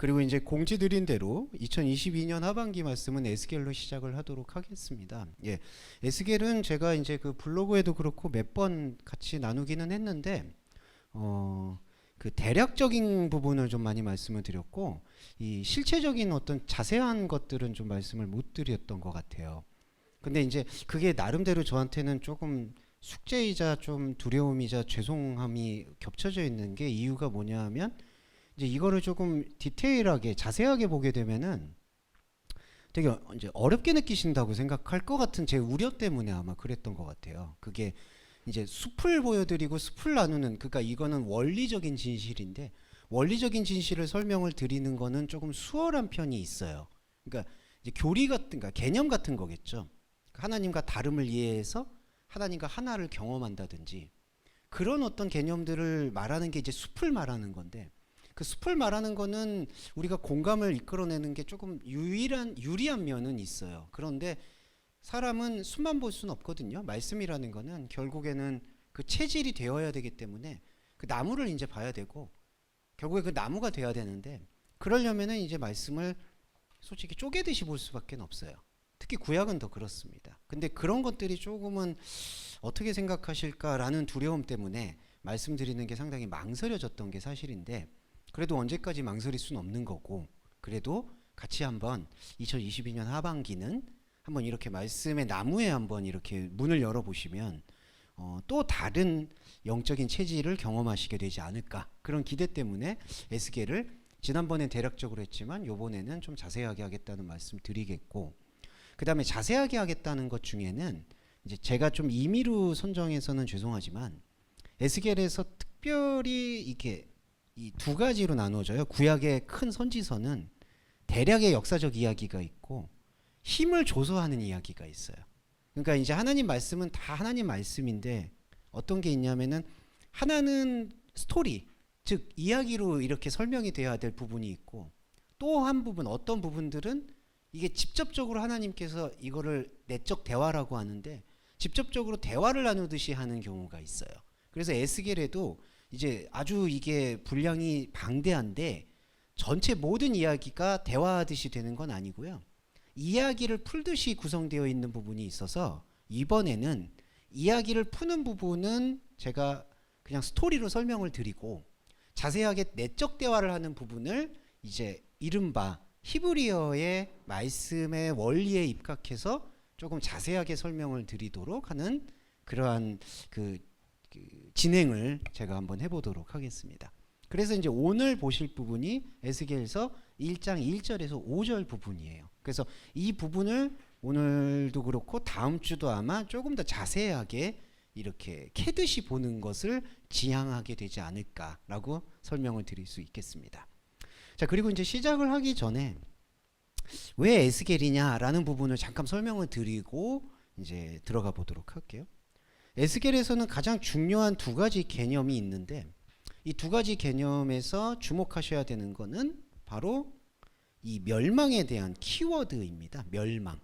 그리고 이제 공지 드린 대로 2022년 하반기 말씀은 에스겔로 시작을 하도록 하겠습니다. 예, 에스겔은 제가 이제 그 블로그에도 그렇고 몇 번 같이 나누기는 했는데, 그 대략적인 부분을 좀 많이 말씀을 드렸고, 이 실체적인 어떤 자세한 것들은 좀 말씀을 못 드렸던 것 같아요. 근데 이제 그게 나름대로 저한테는 조금 숙제이자 좀 두려움이자 죄송함이 겹쳐져 있는 게, 이유가 뭐냐 하면, 이제 이거를 조금 디테일하게 자세하게 보게 되면은 되게 이제 어렵게 느끼신다고 생각할 것 같은 제 우려 때문에 아마 그랬던 것 같아요. 그게 이제 숲을 보여드리고 숲을 나누는, 그러니까 이거는 원리적인 진실인데, 원리적인 진실을 설명을 드리는 거는 조금 수월한 편이 있어요. 그러니까 이제 교리 같은, 그러니까 개념 같은 거겠죠. 하나님과 다름을 이해해서 하나님과 하나를 경험한다든지, 그런 어떤 개념들을 말하는 게 이제 숲을 말하는 건데, 그 숲을 말하는 거는 우리가 공감을 이끌어내는 게 조금 유리한 면은 있어요. 그런데 사람은 숲만 볼 수는 없거든요. 말씀이라는 거는 결국에는 그 체질이 되어야 되기 때문에 그 나무를 이제 봐야 되고, 결국에 그 나무가 돼야 되는데, 그러려면은 이제 말씀을 솔직히 쪼개듯이 볼 수밖에 없어요. 특히 구약은 더 그렇습니다. 근데 그런 것들이 조금은 어떻게 생각하실까라는 두려움 때문에 말씀드리는 게 상당히 망설여졌던 게 사실인데, 그래도 언제까지 망설일 수는 없는 거고, 그래도 같이 한번 2022년 하반기는 한번 이렇게 말씀의 나무에 한번 이렇게 문을 열어보시면 또 다른 영적인 체질을 경험하시게 되지 않을까, 그런 기대 때문에 에스겔을 지난번엔 대략적으로 했지만 요번에는 좀 자세하게 하겠다는 말씀 드리겠고, 그 다음에 자세하게 하겠다는 것 중에는 이제 제가 좀 임의로 선정해서는 죄송하지만, 에스겔에서 특별히 이렇게 이 두 가지로 나누어져요. 구약의 큰 선지서는 대략의 역사적 이야기가 있고 힘을 줘서 하는 이야기가 있어요. 그러니까 이제 하나님 말씀은 다 하나님 말씀인데, 어떤 게 있냐면은 하나는 스토리, 즉 이야기로 이렇게 설명이 돼야 될 부분이 있고, 또 한 부분, 어떤 부분들은 이게 직접적으로 하나님께서 이거를 내적 대화라고 하는데 직접적으로 대화를 나누듯이 하는 경우가 있어요. 그래서 에스겔에도 이제 아주 이게 분량이 방대한데 전체 모든 이야기가 대화하듯이 되는 건 아니고요. 이야기를 풀듯이 구성되어 있는 부분이 있어서, 이번에는 이야기를 푸는 부분은 제가 그냥 스토리로 설명을 드리고, 자세하게 내적 대화를 하는 부분을 이제 이른바 히브리어의 말씀의 원리에 입각해서 조금 자세하게 설명을 드리도록 하는 그러한 그 진행을 제가 한번 해보도록 하겠습니다. 그래서 이제 오늘 보실 부분이 에스겔서 1장 1절에서 5절 부분이에요. 그래서 이 부분을 오늘도 그렇고 다음 주도 아마 조금 더 자세하게 이렇게 캐듯이 보는 것을 지향하게 되지 않을까라고 설명을 드릴 수 있겠습니다. 자, 그리고 이제 시작을 하기 전에 왜 에스겔이냐라는 부분을 잠깐 설명을 드리고 이제 들어가 보도록 할게요. 에스겔에서는 가장 중요한 두 가지 개념이 있는데, 이 두 가지 개념에서 주목하셔야 되는 거는 바로 이 멸망에 대한 키워드입니다. 멸망.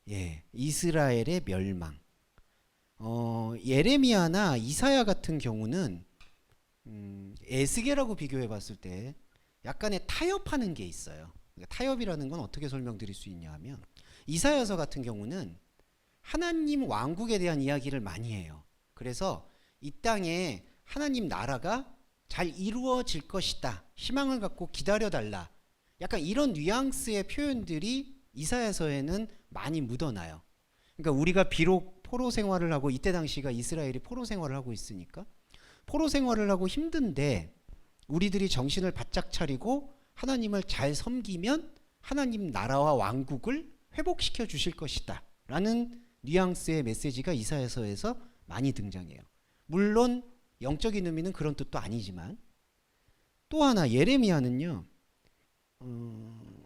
예, 이스라엘의 멸망. 예레미야나 이사야 같은 경우는 에스겔하고 비교해 봤을 때 약간의 타협하는 게 있어요. 그러니까 타협이라는 건 어떻게 설명드릴 수 있냐 하면, 이사야서 같은 경우는 하나님 왕국에 대한 이야기를 많이 해요. 그래서 이 땅에 하나님 나라가 잘 이루어질 것이다, 희망을 갖고 기다려달라, 약간 이런 뉘앙스의 표현들이 이사야서에는 많이 묻어나요. 그러니까 우리가 비록 포로 생활을 하고, 이때 당시가 이스라엘이 포로 생활을 하고 있으니까 포로 생활을 하고 힘든데 우리들이 정신을 바짝 차리고 하나님을 잘 섬기면 하나님 나라와 왕국을 회복시켜 주실 것이다 라는 뉘앙스의 메시지가 이사야서에서 많이 등장해요. 물론 영적인 의미는 그런 뜻도 아니지만, 또 하나 예레미야는요,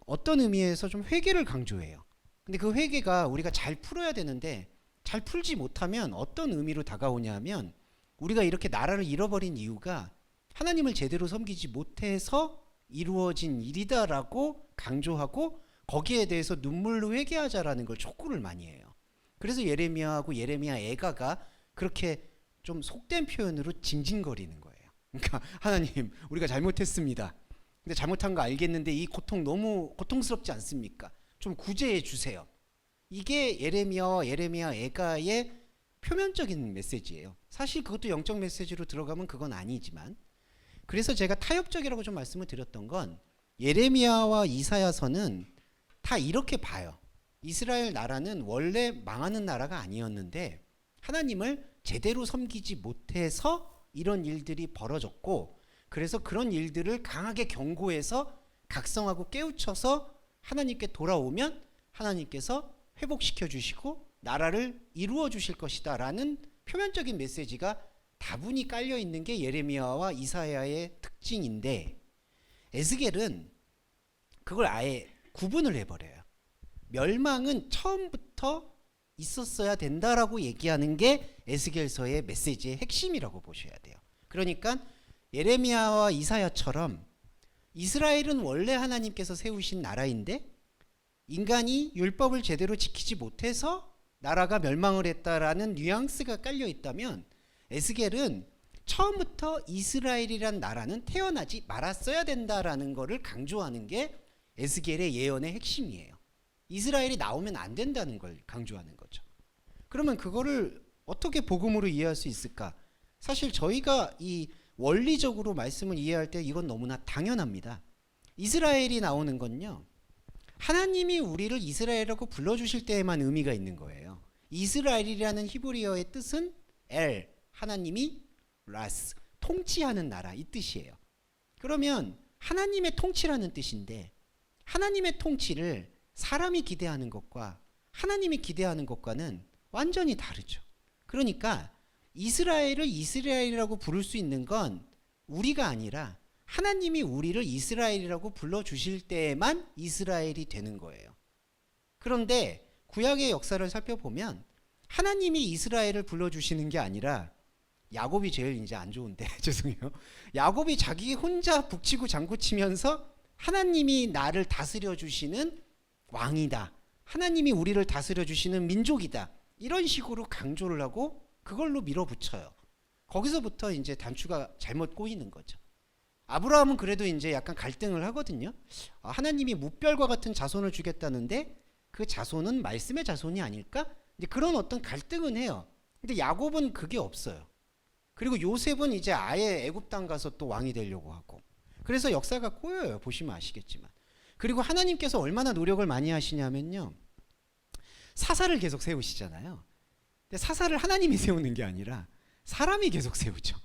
어떤 의미에서 좀 회개를 강조해요. 근데 그 회개가 우리가 잘 풀어야 되는데 잘 풀지 못하면 어떤 의미로 다가오냐면, 우리가 이렇게 나라를 잃어버린 이유가 하나님을 제대로 섬기지 못해서 이루어진 일이다라고 강조하고, 거기에 대해서 눈물로 회개하자라는 걸 촉구를 많이 해요. 그래서 예레미야하고 예레미야 애가가 그렇게 좀 속된 표현으로 징징거리는 거예요. 그러니까 하나님, 우리가 잘못했습니다. 근데 잘못한 거 알겠는데 이 고통 너무 고통스럽지 않습니까? 좀 구제해 주세요. 이게 예레미야 애가의 표면적인 메시지예요. 사실 그것도 영적 메시지로 들어가면 그건 아니지만, 그래서 제가 타협적이라고 좀 말씀을 드렸던 건 예레미야와 이사야서는 다 이렇게 봐요. 이스라엘 나라는 원래 망하는 나라가 아니었는데 하나님을 제대로 섬기지 못해서 이런 일들이 벌어졌고, 그래서 그런 일들을 강하게 경고해서 각성하고 깨우쳐서 하나님께 돌아오면 하나님께서 회복시켜 주시고 나라를 이루어 주실 것이다 라는 표면적인 메시지가 다분히 깔려 있는 게 예레미야와 이사야의 특징인데, 에스겔은 그걸 아예 구분을 해버려요. 멸망은 처음부터 있었어야 된다라고 얘기하는 게 에스겔서의 메시지의 핵심이라고 보셔야 돼요. 그러니까 예레미야와 이사야처럼 이스라엘은 원래 하나님께서 세우신 나라인데 인간이 율법을 제대로 지키지 못해서 나라가 멸망을 했다라는 뉘앙스가 깔려 있다면, 에스겔은 처음부터 이스라엘이란 나라는 태어나지 말았어야 된다라는 것을 강조하는 게 에스겔의 예언의 핵심이에요. 이스라엘이 나오면 안 된다는 걸 강조하는 거죠. 그러면 그거를 어떻게 복음으로 이해할 수 있을까? 사실 저희가 이 원리적으로 말씀을 이해할 때 이건 너무나 당연합니다. 이스라엘이 나오는 건요, 하나님이 우리를 이스라엘이라고 불러주실 때에만 의미가 있는 거예요. 이스라엘이라는 히브리어의 뜻은 엘, 하나님이 라스, 통치하는 나라, 이 뜻이에요. 그러면 하나님의 통치라는 뜻인데, 하나님의 통치를 사람이 기대하는 것과 하나님이 기대하는 것과는 완전히 다르죠. 그러니까 이스라엘을 이스라엘이라고 부를 수 있는 건 우리가 아니라 하나님이 우리를 이스라엘이라고 불러주실 때에만 이스라엘이 되는 거예요. 그런데 구약의 역사를 살펴보면 하나님이 이스라엘을 불러주시는 게 아니라, 야곱이 제일 이제 안 좋은데 죄송해요. 야곱이 자기 혼자 북치고 장구치면서 하나님이 나를 다스려 주시는 왕이다, 하나님이 우리를 다스려 주시는 민족이다, 이런 식으로 강조를 하고 그걸로 밀어붙여요. 거기서부터 이제 단추가 잘못 꼬이는 거죠. 아브라함은 그래도 이제 약간 갈등을 하거든요. 하나님이 무별과 같은 자손을 주겠다는데 그 자손은 말씀의 자손이 아닐까? 이제 그런 어떤 갈등은 해요. 근데 야곱은 그게 없어요. 그리고 요셉은 이제 아예 애굽 땅 가서 또 왕이 되려고 하고, 그래서 역사가 꼬여요. 보시면 아시겠지만. 그리고 하나님께서 얼마나 노력을 많이 하시냐면요, 사사를 계속 세우시잖아요. 근데 사사를 하나님이 세우는 게 아니라 사람이 계속 세우죠.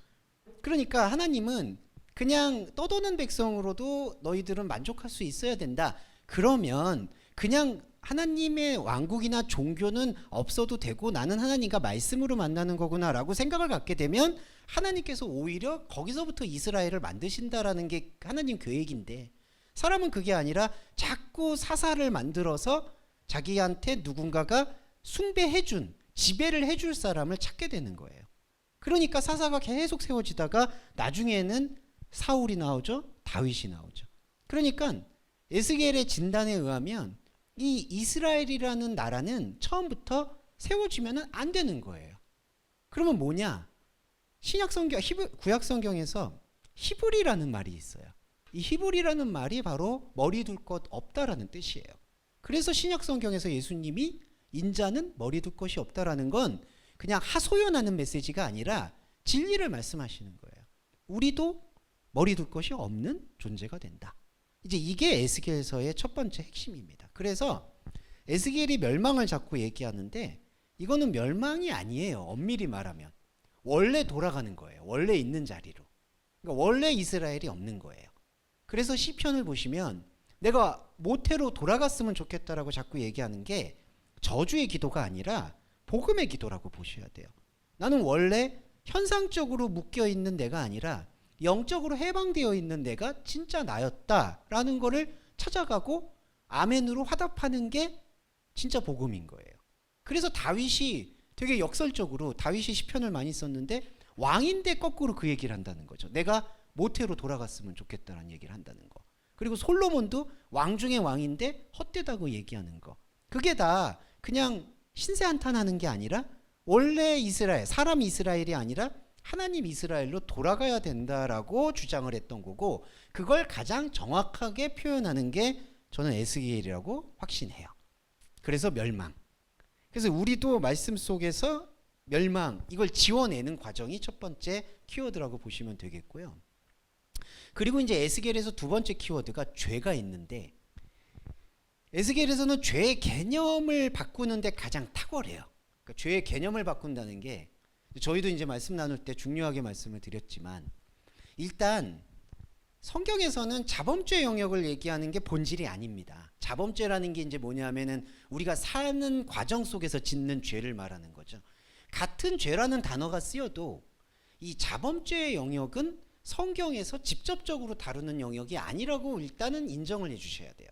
그러니까 하나님은 그냥 떠도는 백성으로도 너희들은 만족할 수 있어야 된다, 그러면 그냥 하나님의 왕국이나 종교는 없어도 되고 나는 하나님과 말씀으로 만나는 거구나 라고 생각을 갖게 되면 하나님께서 오히려 거기서부터 이스라엘을 만드신다라는 게 하나님 계획인데, 사람은 그게 아니라 자꾸 사사를 만들어서 자기한테 누군가가 숭배해준, 지배를 해줄 사람을 찾게 되는 거예요. 그러니까 사사가 계속 세워지다가 나중에는 사울이 나오죠, 다윗이 나오죠. 그러니까 에스겔의 진단에 의하면 이 이스라엘이라는 나라는 처음부터 세워지면 안 되는 거예요. 그러면 뭐냐? 신약성경, 구약성경에서 히브리라는 말이 있어요. 이 히브리라는 말이 바로 머리 둘 것 없다라는 뜻이에요. 그래서 신약성경에서 예수님이 인자는 머리 둘 것이 없다라는 건 그냥 하소연하는 메시지가 아니라 진리를 말씀하시는 거예요. 우리도 머리 둘 것이 없는 존재가 된다. 이제 이게 에스겔서의 첫 번째 핵심입니다. 그래서 에스겔이 멸망을 자꾸 얘기하는데 이거는 멸망이 아니에요. 엄밀히 말하면 원래 돌아가는 거예요. 원래 있는 자리로. 그러니까 원래 이스라엘이 없는 거예요. 그래서 시편을 보시면 내가 모태로 돌아갔으면 좋겠다라고 자꾸 얘기하는 게 저주의 기도가 아니라 복음의 기도라고 보셔야 돼요. 나는 원래 현상적으로 묶여 있는 내가 아니라 영적으로 해방되어 있는 내가 진짜 나였다라는 거를 찾아가고 아멘으로 화답하는 게 진짜 복음인 거예요. 그래서 다윗이 되게 역설적으로, 다윗이 시편을 많이 썼는데 왕인데 거꾸로 그 얘기를 한다는 거죠. 내가 모태로 돌아갔으면 좋겠다라는 얘기를 한다는 거. 그리고 솔로몬도 왕 중에 왕인데 헛되다고 얘기하는 거. 그게 다 그냥 신세 한탄하는 게 아니라 원래 이스라엘, 사람 이스라엘이 아니라 하나님 이스라엘로 돌아가야 된다라고 주장을 했던 거고, 그걸 가장 정확하게 표현하는 게 저는 에스겔이라고 확신해요. 그래서 멸망. 그래서 우리도 말씀 속에서 멸망, 이걸 지워내는 과정이 첫 번째 키워드라고 보시면 되겠고요. 그리고 이제 에스겔에서 두 번째 키워드가 죄가 있는데, 에스겔에서는 죄의 개념을 바꾸는데 가장 탁월해요. 그러니까 죄의 개념을 바꾼다는 게, 저희도 이제 말씀 나눌 때 중요하게 말씀을 드렸지만, 일단 성경에서는 자범죄 영역을 얘기하는 게 본질이 아닙니다. 자범죄라는 게 이제 뭐냐면은 우리가 사는 과정 속에서 짓는 죄를 말하는 거죠. 같은 죄라는 단어가 쓰여도 이 자범죄의 영역은 성경에서 직접적으로 다루는 영역이 아니라고 일단은 인정을 해 주셔야 돼요.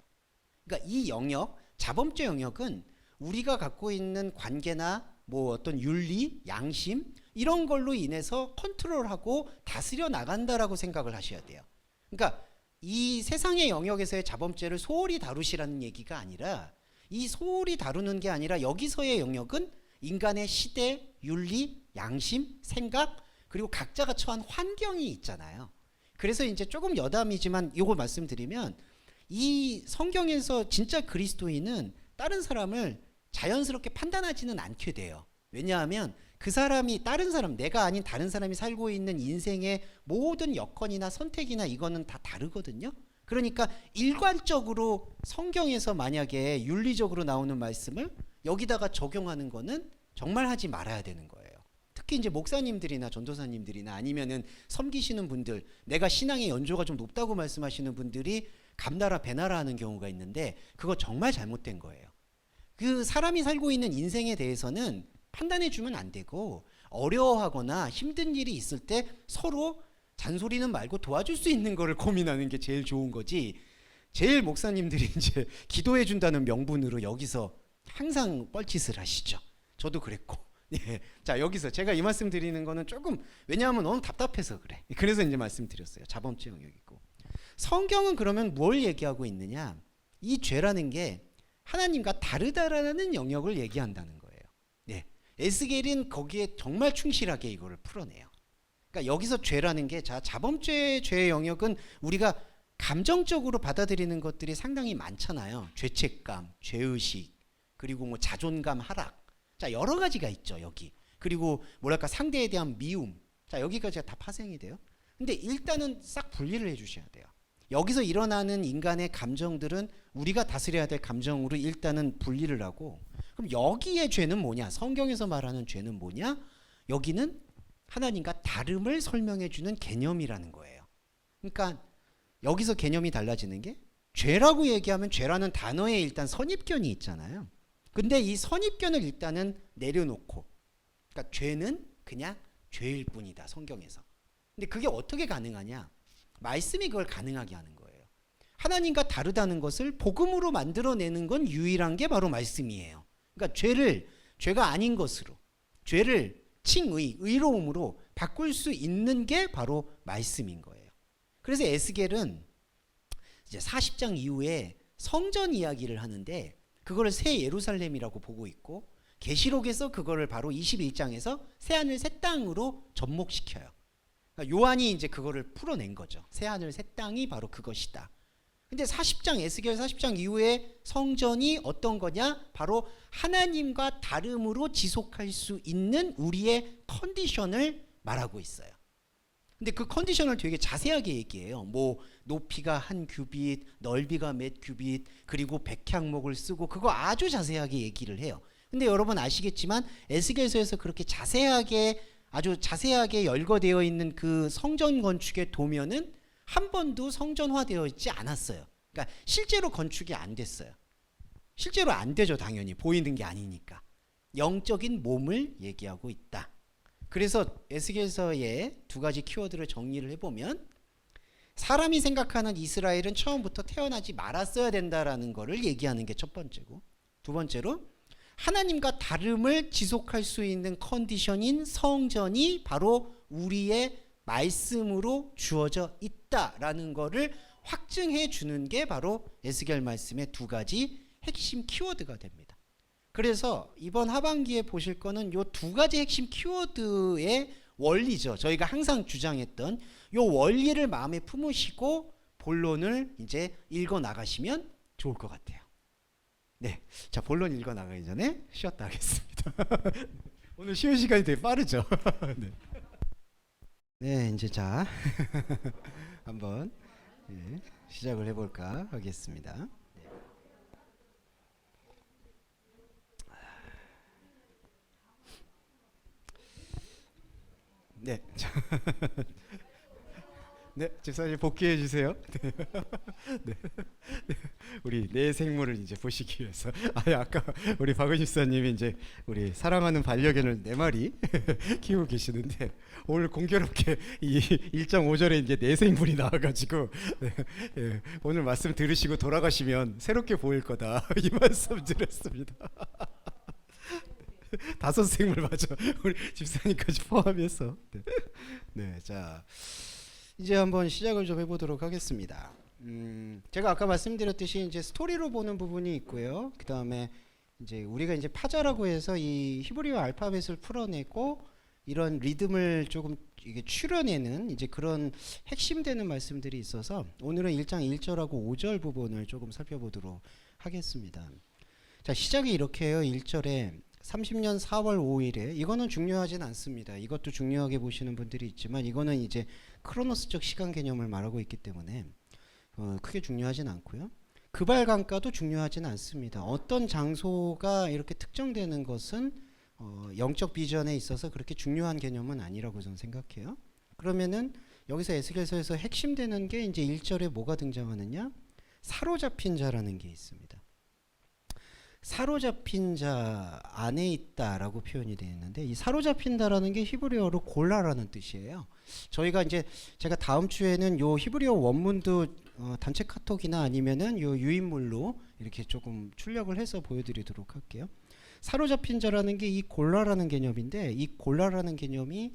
그러니까 이 영역, 자범죄 영역은 우리가 갖고 있는 관계나 뭐 어떤 윤리, 양심 이런 걸로 인해서 컨트롤하고 다스려 나간다라고 생각을 하셔야 돼요. 그러니까 이 세상의 영역에서의 자범죄를 소홀히 다루시라는 얘기가 아니라, 이 소홀히 다루는 게 아니라 여기서의 영역은 인간의 시대, 윤리, 양심, 생각, 그리고 각자가 처한 환경이 있잖아요. 그래서 이제 조금 여담이지만 이거 말씀드리면, 이 성경에서 진짜 그리스도인은 다른 사람을 자연스럽게 판단하지는 않게 돼요. 왜냐하면 그 사람이 다른 사람, 내가 아닌 다른 사람이 살고 있는 인생의 모든 여건이나 선택이나 이거는 다 다르거든요. 그러니까 일괄적으로 성경에서 만약에 윤리적으로 나오는 말씀을 여기다가 적용하는 거는 정말 하지 말아야 되는 거예요. 특히 이제 목사님들이나 전도사님들이나 아니면은 섬기시는 분들, 내가 신앙의 연조가 좀 높다고 말씀하시는 분들이 감나라 배나라 하는 경우가 있는데, 그거 정말 잘못된 거예요. 그 사람이 살고 있는 인생에 대해서는 판단해 주면 안 되고, 어려워하거나 힘든 일이 있을 때 서로 잔소리는 말고 도와줄 수 있는 거를 고민하는 게 제일 좋은 거지. 제일 목사님들이 이제 기도해 준다는 명분으로 여기서 항상 뻘짓을 하시죠. 저도 그랬고. 예. 자, 여기서 제가 이 말씀 드리는 거는 조금, 왜냐하면 너무 답답해서 그래. 그래서 이제 말씀드렸어요. 자범죄 영역이고. 성경은 그러면 뭘 얘기하고 있느냐? 이 죄라는 게 하나님과 다르다라는 영역을 얘기한다는 거예요. 예. 에스겔은 거기에 정말 충실하게 이거를 풀어내요. 그러니까 여기서 죄라는 게, 자, 자범죄의 죄의 영역은 우리가 감정적으로 받아들이는 것들이 상당히 많잖아요. 죄책감, 죄의식, 그리고 뭐 자존감 하락. 자, 여러 가지가 있죠, 여기. 그리고 뭐랄까 상대에 대한 미움. 자, 여기까지가 다 파생이 돼요. 근데 일단은 싹 분리를 해 주셔야 돼요. 여기서 일어나는 인간의 감정들은 우리가 다스려야 될 감정으로 일단은 분리를 하고, 그럼 여기의 죄는 뭐냐? 성경에서 말하는 죄는 뭐냐? 여기는 하나님과 다름을 설명해 주는 개념이라는 거예요. 그러니까 여기서 개념이 달라지는 게, 죄라고 얘기하면 죄라는 단어에 일단 선입견이 있잖아요. 근데 이 선입견을 일단은 내려놓고, 그러니까 죄는 그냥 죄일 뿐이다, 성경에서. 근데 그게 어떻게 가능하냐? 말씀이 그걸 가능하게 하는 거예요. 하나님과 다르다는 것을 복음으로 만들어내는 건 유일한 게 바로 말씀이에요. 그러니까 죄를 죄가 아닌 것으로, 죄를 칭의, 의로움으로 바꿀 수 있는 게 바로 말씀인 거예요. 그래서 에스겔은 이제 40장 이후에 성전 이야기를 하는데, 그거를 새 예루살렘이라고 보고 있고, 계시록에서 그거를 바로 21장에서 새 하늘 새 땅으로 접목시켜요. 그러니까 요한이 이제 그거를 풀어낸 거죠. 새 하늘 새 땅이 바로 그것이다. 근데 40장, 에스겔 40장 이후에 성전이 어떤 거냐? 바로 하나님과 다름으로 지속할 수 있는 우리의 컨디션을 말하고 있어요. 근데 그 컨디션을 되게 자세하게 얘기해요. 뭐 높이가 한 규빗, 넓이가 몇 규빗, 그리고 백향목을 쓰고, 그거 아주 자세하게 얘기를 해요. 근데 여러분 아시겠지만 에스겔서에서 그렇게 자세하게, 아주 자세하게 열거되어 있는 그 성전 건축의 도면은 한 번도 성전화되어 있지 않았어요. 그러니까 실제로 건축이 안 됐어요. 실제로 안 되죠, 당연히. 보이는 게 아니니까. 영적인 몸을 얘기하고 있다. 그래서 에스겔서의 두 가지 키워드를 정리를 해보면, 사람이 생각하는 이스라엘은 처음부터 태어나지 말았어야 된다라는 거를 얘기하는 게 첫 번째고, 두 번째로 하나님과 다름을 지속할 수 있는 컨디션인 성전이 바로 우리의 말씀으로 주어져 있다라는 거를 확증해 주는 게 바로 에스겔 말씀의 두 가지 핵심 키워드가 됩니다. 그래서 이번 하반기에 보실 거는 이 두 가지 핵심 키워드의 원리죠. 저희가 항상 주장했던 요 원리를 마음에 품으시고 본론을 이제 읽어 나가시면 좋을 것 같아요. 네, 자 본론 읽어 나가기 전에 쉬었다 하겠습니다. 오늘 쉬는 시간이 되게 빠르죠. 네. 네, 이제 자 한번 시작을 해볼까 하겠습니다. 네, 네, 집사님 복귀해 주세요. 네. 우리 내 생물을 이제 보시기 위해서. 아까 우리 박은 집사님이 이제 우리 사랑하는 반려견을 4마리 키우고 계시는데 오늘 공교롭게 이 1.5절에 이제 내 생물이 나와가지고 네, 예, 오늘 말씀 들으시고 돌아가시면 새롭게 보일 거다 이 말씀 드렸습니다. 5생물 맞아. 우리 집사님까지 포함해서. 네, 네, 자. 이제 한번 시작을 좀 해보도록 하겠습니다. 제가 아까 말씀드렸듯이 이제 스토리로 보는 부분이 있고요. 그 다음에 이제 우리가 이제 파자라고 해서 이 히브리어 알파벳을 풀어내고 이런 리듬을 조금 이게 추려내는 이제 그런 핵심되는 말씀들이 있어서 오늘은 1장 1절하고 5절 부분을 조금 살펴보도록 하겠습니다. 자, 시작이 이렇게 해요. 1절에 30년 4월 5일에 이거는 중요하진 않습니다. 이것도 중요하게 보시는 분들이 있지만 이거는 이제 크로노스적 시간 개념을 말하고 있기 때문에 크게 중요하진 않고요. 그발 강가도 중요하진 않습니다. 어떤 장소가 이렇게 특정되는 것은 영적 비전에 있어서 그렇게 중요한 개념은 아니라고 저는 생각해요. 그러면은 여기서 에스겔서에서 핵심되는 게 이제 1절에 뭐가 등장하느냐? 사로잡힌 자라는 게 있습니다. 사로잡힌 자 안에 있다라고 표현이 되어 있는데 이 사로잡힌다라는 게 히브리어로 골라라는 뜻이에요. 저희가 이제 제가 다음 주에는 요 히브리어 원문도 단체 카톡이나 아니면은 요 유인물로 이렇게 조금 출력을 해서 보여드리도록 할게요. 사로잡힌 자라는 게 이 골라라는 개념인데 이 골라라는 개념이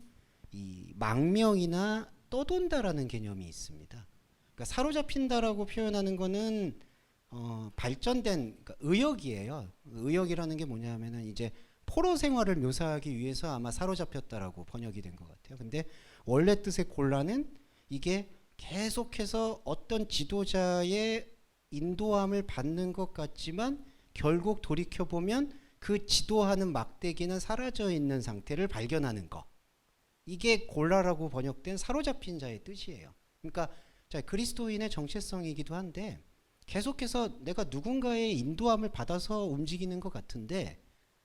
이 망명이나 떠돈다라는 개념이 있습니다. 그러니까 사로잡힌다라고 표현하는 거는 발전된 그러니까 의역이에요. 의역이라는 게 뭐냐면은 이제 포로 생활을 묘사하기 위해서 아마 사로잡혔다라고 번역이 된 것 같아요. 근데 원래 뜻의 골라는 이게 계속해서 어떤 지도자의 인도함을 받는 것 같지만 결국 돌이켜 보면 그 지도하는 막대기는 사라져 있는 상태를 발견하는 거. 이게 골라라고 번역된 사로잡힌 자의 뜻이에요. 그러니까 자, 그리스도인의 정체성이기도 한데. 계속해서 내가 누군가의 인도함을 받아서 움직이는 것 같은데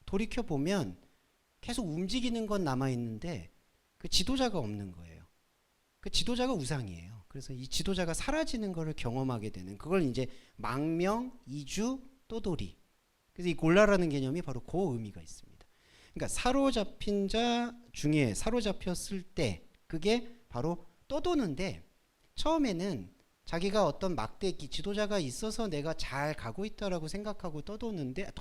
돌이켜보면 계속 움직이는 건 남아있는데 그 지도자가 없는 거예요. 그 지도자가 우상이에요. 그래서 이 지도자가 사라지는 것을 경험하게 되는 그걸 이제 망명, 이주, 떠돌이. 그래서 이 골라라는 개념이 바로 그 의미가 있습니다. 그러니까 사로잡힌 자 중에 사로잡혔을 때 그게 바로 떠도는데 처음에는 자기가 어떤 막대기 지도자가 있어서 내가 잘 가고 있다라고 생각하고 떠도는데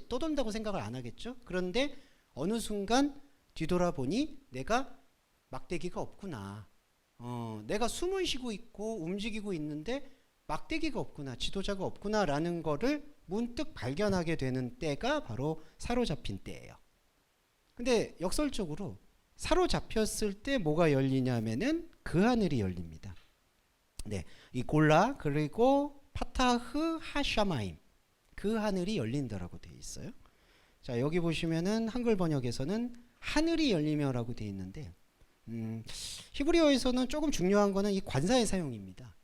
떠돈다고 생각을 안 하겠죠. 그런데 어느 순간 뒤돌아보니 내가 막대기가 없구나. 내가 숨을 쉬고 있고 움직이고 있는데 막대기가 없구나. 지도자가 없구나라는 거를 문득 발견하게 되는 때가 바로 사로잡힌 때예요. 근데 역설적으로 사로잡혔을 때 뭐가 열리냐면은 그 하늘이 열립니다. 네, 이 골라 그리고 파타흐 하샤마임 그 하늘이 열린다라고 되어 있어요. 자, 여기 보시면은 한글 번역에서는 하늘이 열리며라고 되어 있는데 히브리어에서는 조금 중요한 거는 이 관사의 사용입니다.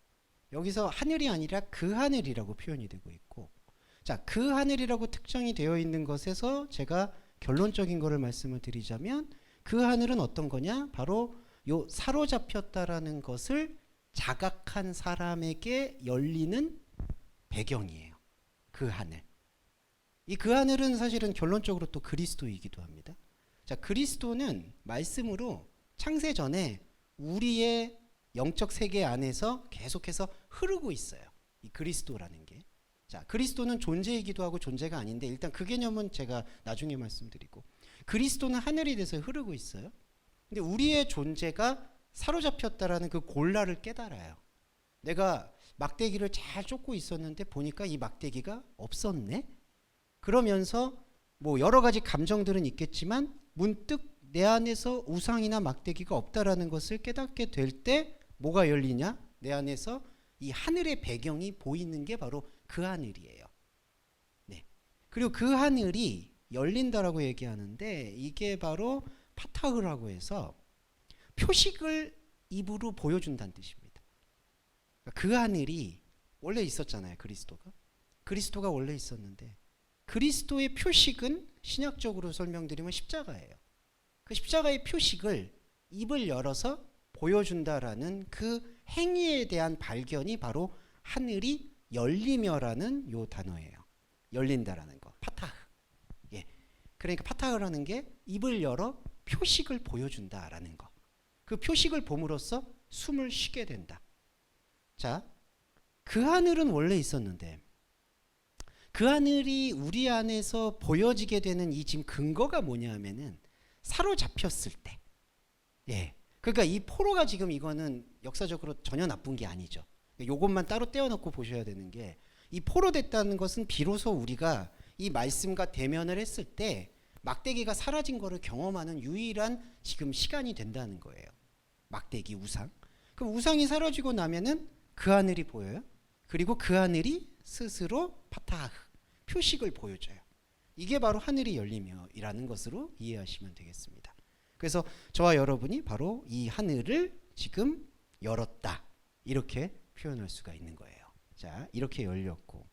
여기서 하늘이 아니라 그 하늘이라고 표현이 되고 있고, 자, 그 하늘이라고 특정이 되어 있는 것에서 제가 결론적인 거를 말씀을 드리자면 그 하늘은 어떤 거냐? 바로 요 사로잡혔다라는 것을 자각한 사람에게 열리는 배경이에요. 그 하늘. 이 그 하늘은 사실은 결론적으로 또 그리스도이기도 합니다. 자, 그리스도는 말씀으로 창세 전에 우리의 영적 세계 안에서 계속해서 흐르고 있어요. 이 그리스도라는 게. 자, 그리스도는 존재이기도 하고 존재가 아닌데 일단 그 개념은 제가 나중에 말씀드리고 그리스도는 하늘이 돼서 흐르고 있어요. 근데 우리의 존재가 사로잡혔다라는 그 골라를 깨달아요. 내가 막대기를 잘 쫓고 있었는데 보니까 이 막대기가 없었네. 그러면서 뭐 여러 가지 감정들은 있겠지만 문득 내 안에서 우상이나 막대기가 없다라는 것을 깨닫게 될 때 뭐가 열리냐? 내 안에서 이 하늘의 배경이 보이는 게 바로 그 하늘이에요. 네. 그리고 그 하늘이 열린다라고 얘기하는데 이게 바로 파타흐라고 해서 표식을 입으로 보여준다는 뜻입니다. 그 하늘이 원래 있었잖아요. 그리스도가 원래 있었는데 그리스도의 표식은 신약적으로 설명드리면 십자가예요. 그 십자가의 표식을 입을 열어서 보여준다라는 그 행위에 대한 발견이 바로 하늘이 열리며라는 요 단어예요. 열린다라는 거. 파타흐. 예. 그러니까 파타흐라는 게 입을 열어 표식을 보여준다라는 거. 그 표식을 봄으로써 숨을 쉬게 된다. 자, 그 하늘은 원래 있었는데 그 하늘이 우리 안에서 보여지게 되는 이 지금 근거가 뭐냐면은 사로잡혔을 때. 예. 그러니까 이 포로가 지금 이거는 역사적으로 전혀 나쁜 게 아니죠. 요것만 따로 떼어놓고 보셔야 되는 게 이 포로 됐다는 것은 비로소 우리가 이 말씀과 대면을 했을 때 막대기가 사라진 거를 경험하는 유일한 지금 시간이 된다는 거예요. 막대기 우상. 그럼 우상이 사라지고 나면은 그 하늘이 보여요. 그리고 그 하늘이 스스로 파타흐 표식을 보여줘요. 이게 바로 하늘이 열리며이라는 것으로 이해하시면 되겠습니다. 그래서 저와 여러분이 바로 이 하늘을 지금 열었다 이렇게 표현할 수가 있는 거예요. 자, 이렇게 열렸고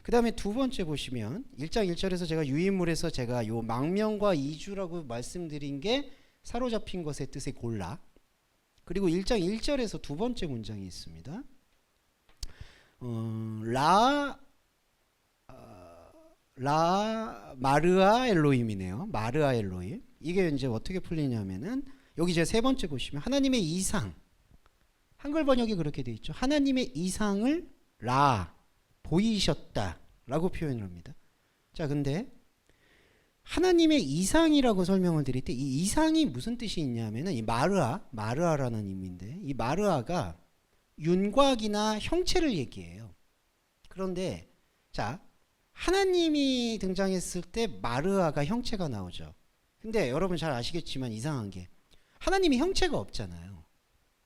그 다음에 두 번째 보시면 1장 1절에서 제가 유인물에서 제가 요 망명과 이주라고 말씀드린 게 사로잡힌 것의 뜻의 골라. 그리고 1장 1절에서 두 번째 문장이 있습니다. 마르아 엘로힘이네요. 마르아 엘로힘. 이게 이제 어떻게 풀리냐면은 여기 제 세 번째 보시면 하나님의 이상. 한글 번역이 그렇게 돼 있죠. 하나님의 이상을 보이셨다라고 표현을 합니다. 자, 근데 하나님의 이상이라고 설명을 드릴 때 이 이상이 무슨 뜻이 있냐면은 이 마르아라는 의미인데 이 마르아가 윤곽이나 형체를 얘기해요. 그런데 자, 하나님이 등장했을 때 마르아가 형체가 나오죠. 근데 여러분 잘 아시겠지만 이상한 게 하나님이 형체가 없잖아요.